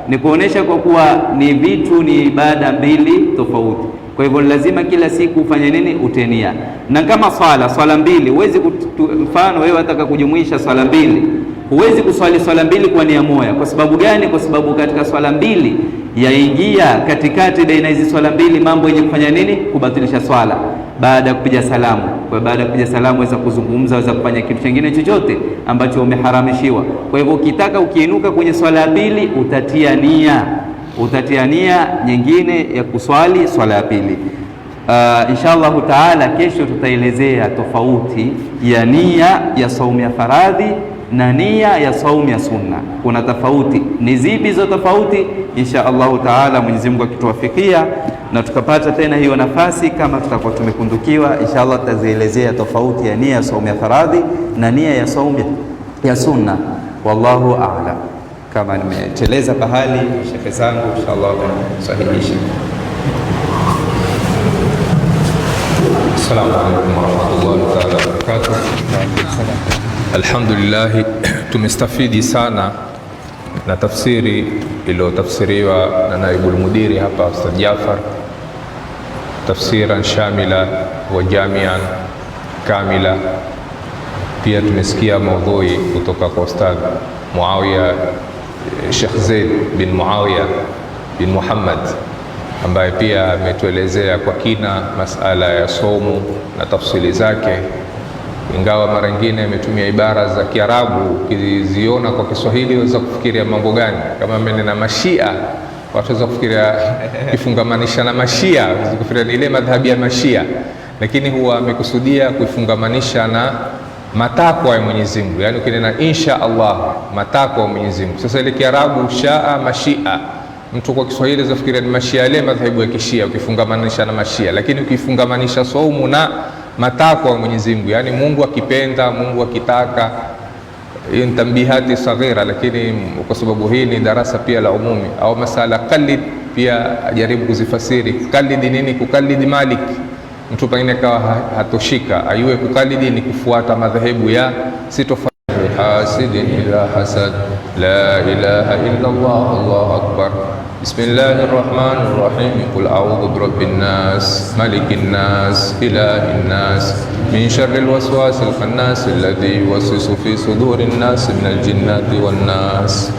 ni kuonesha kwa kuwa ni vitu, ni ibada mbili tofauti. Kwa hivyo lazima kila siku ufanye nini, utenia. Na kama swala mbili, huwezi mfano wewe wataka kujumuisha swala mbili, huwezi kuswali swala mbili kwa nia moja. Kwa sababu gani? Kwa sababu katika swala mbili yaingia katikati baina hizi swala mbili mambo yenye kufanya nini, kubatilisha swala. Baada ya kupiga salamu, kwa baada ya kupiga salamu waweza kuzungumza, waweza kufanya kitu kingine chochote ambacho umeharamishiwa. Kwa hivyo ukitaka ukiinuka kwenye swala ya pili utatia nia nyingine ya kuswali swala ya pili. Inshallah taala kesho tutaelezea tofauti ya nia ya saumu ya faradhi na nia ya saumu ya sunna. Kuna tofauti, ni zipi hizo tofauti? Inshallah taala Mwenyezi Mungu akituwafikia na tukapata tena hiyo nafasi, kama tutakuwa tumekundukiwa, inshallah tutazielezea tofauti ya nia ya saumu ya faradhi na nia ya saumu ya sunna. Wallahu a'lam. kama nimeteleza pahali, shekhe zangu inshallah watasahihisha. Assalamu alaykum warahmatullahi ta'ala wabarakatuh. Alhamdulillah, tumestafidi sana na tafsiri iliyotafsiriwa na naibul mudiri hapa Ustadh Jafar, tafsiran shamila wa jamian kamila. Pia tumesikia maudhui kutoka kwa Ustadh Muawiya, Sheikh Zaid bin Muawiya bin Muhammad, ambaye pia ametuelezea kwa kina masala ya somo na tafsiri zake, ingawa mara nyingine ametumia ibara za Kiarabu, ukiziona kwa Kiswahili waweza kufikiria mambo gani, kama mimi na mashia, watu waweza kufikiria kifungamanisha na mashia, waweza kufikiria ile madhhabi ya mashia, lakini huwa amekusudia kuifungamanisha na matakwa ya Mwenyezi Mungu, yani ukinena insha Allah, matakwa ya Mwenyezi Mungu. Sasa ile Kiarabu shaa mashia, mtu kwa Kiswahili zafikiria ni mashia ile madhhabu ya kishia ukifungamanisha na mashia, lakini ukifungamanisha saumu na matakwa ya Mwenyezi Mungu, yani Mungu akipenda, Mungu akitaka. Hiyo ni tambihati saghira, lakini kwa sababu hii ni darasa pia la umumi, au masala qalid pia ajaribu kuzifasiri. Qalid nini? Kukalidi Malik, mtu pengine kawa hatoshika, ayue kukalidi ni kufuata madhehebu ya sitofa hasidin ila hasad, la ilaha illa Allah, Allahu akbar. Bismillahirrahmanirrahim. Qul a'udhu birabbin nas, malikin nas, ilahin nas, min sharril waswasil khannas alladhi yuwaswisu fi sudurin nas minal jinnati wan nas.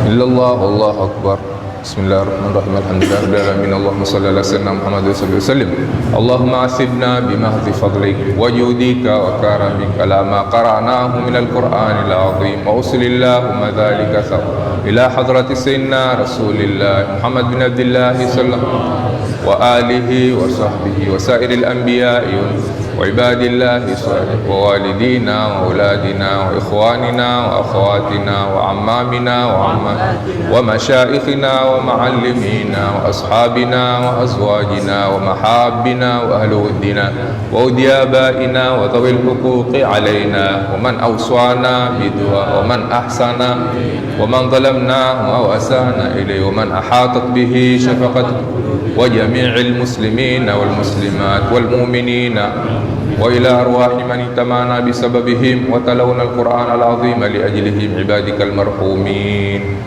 Illa Allah, Allahu akbar. Bismillahirrahmanirrahim. Alhamdulillahi rabbil alamin. Allahumma salli ala sayyidina Muhammad wa sallim. Allahumma asibna bimahdi fadlik wa judika wa karamik ala ma qara'nahu min al-Qur'anil azim, wa usilillahumma dhalika ila hadrati sayyidina Rasulillah Muhammad bin Abdullah sallallahu wa alihi wa sahbihi wa sairil anbiya'i wa ibadillahi salih wa walidina wa auladina wa ikhwanina wa akhawatina wa ammamina wa mashayikhina wa ma'allimina wa ashabina wa azwajina wa mahabbina wa ahli wuddina wa udyabaina wa dhawil huquqi alayna wa man awsana bidua wa man ahsana wa man zalamna wa asana ilayhi wa man ahatat bihi shafaqat wa jami'il muslimina wal muslimat wal mu'minina wa ila arwahi man itamana bisababihim wa talawna al-Qur'an al-azim li ajlihim ibadikal marhumin.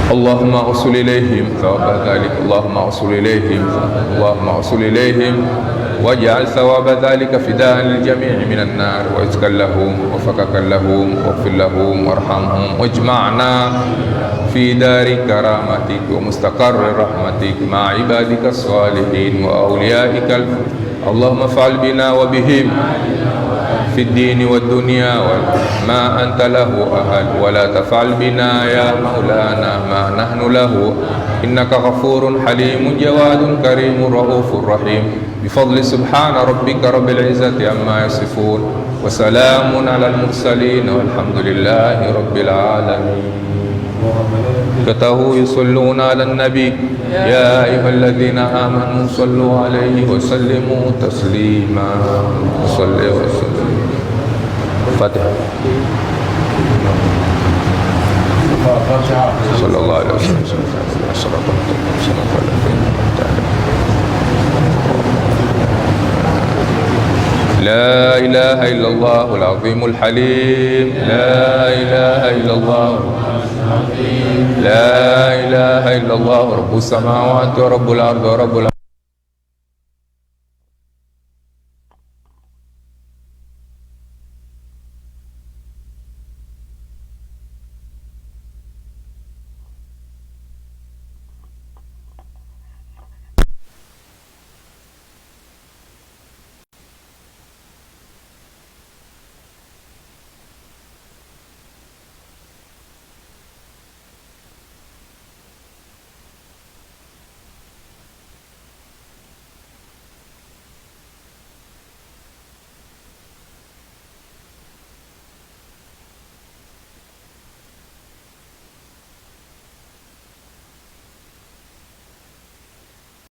Allahumma usul ilayhim thawaba dhalik, Allahumma usul ilayhim, Allahumma usul ilayhim waj'al thawaba dhalika fidaan liljami' minan nar wa izkan lahum wa fakakan lahum waghfir lahum warhamhum wajma'na fi dari karamatik wa mustaqarri rahmatik ma'a ibadika salihin wa awliyaika. Allahumma fa'al bina wa bihim في الدين والدنيا ما أنت له أهل ولا تفعل بنا يا مولانا ما نحن له إنك غفور حليم جواد كريم رؤوف رحيم بفضل سبحان ربك رب العزة عما يصفون وسلام على المرسلين والحمد لله رب العالمين. كتبوا يصلون على النبي يا أيها الذين آمنوا صلوا عليه وسلموا تسليما. صل وسلم. فاتحة. صلى الله عليه وسلم. لا إله إلا الله العظيم الحليم. لا إله إلا الله. لا إله إلا الله رب السماوات ورب الأرض ورب الأرض.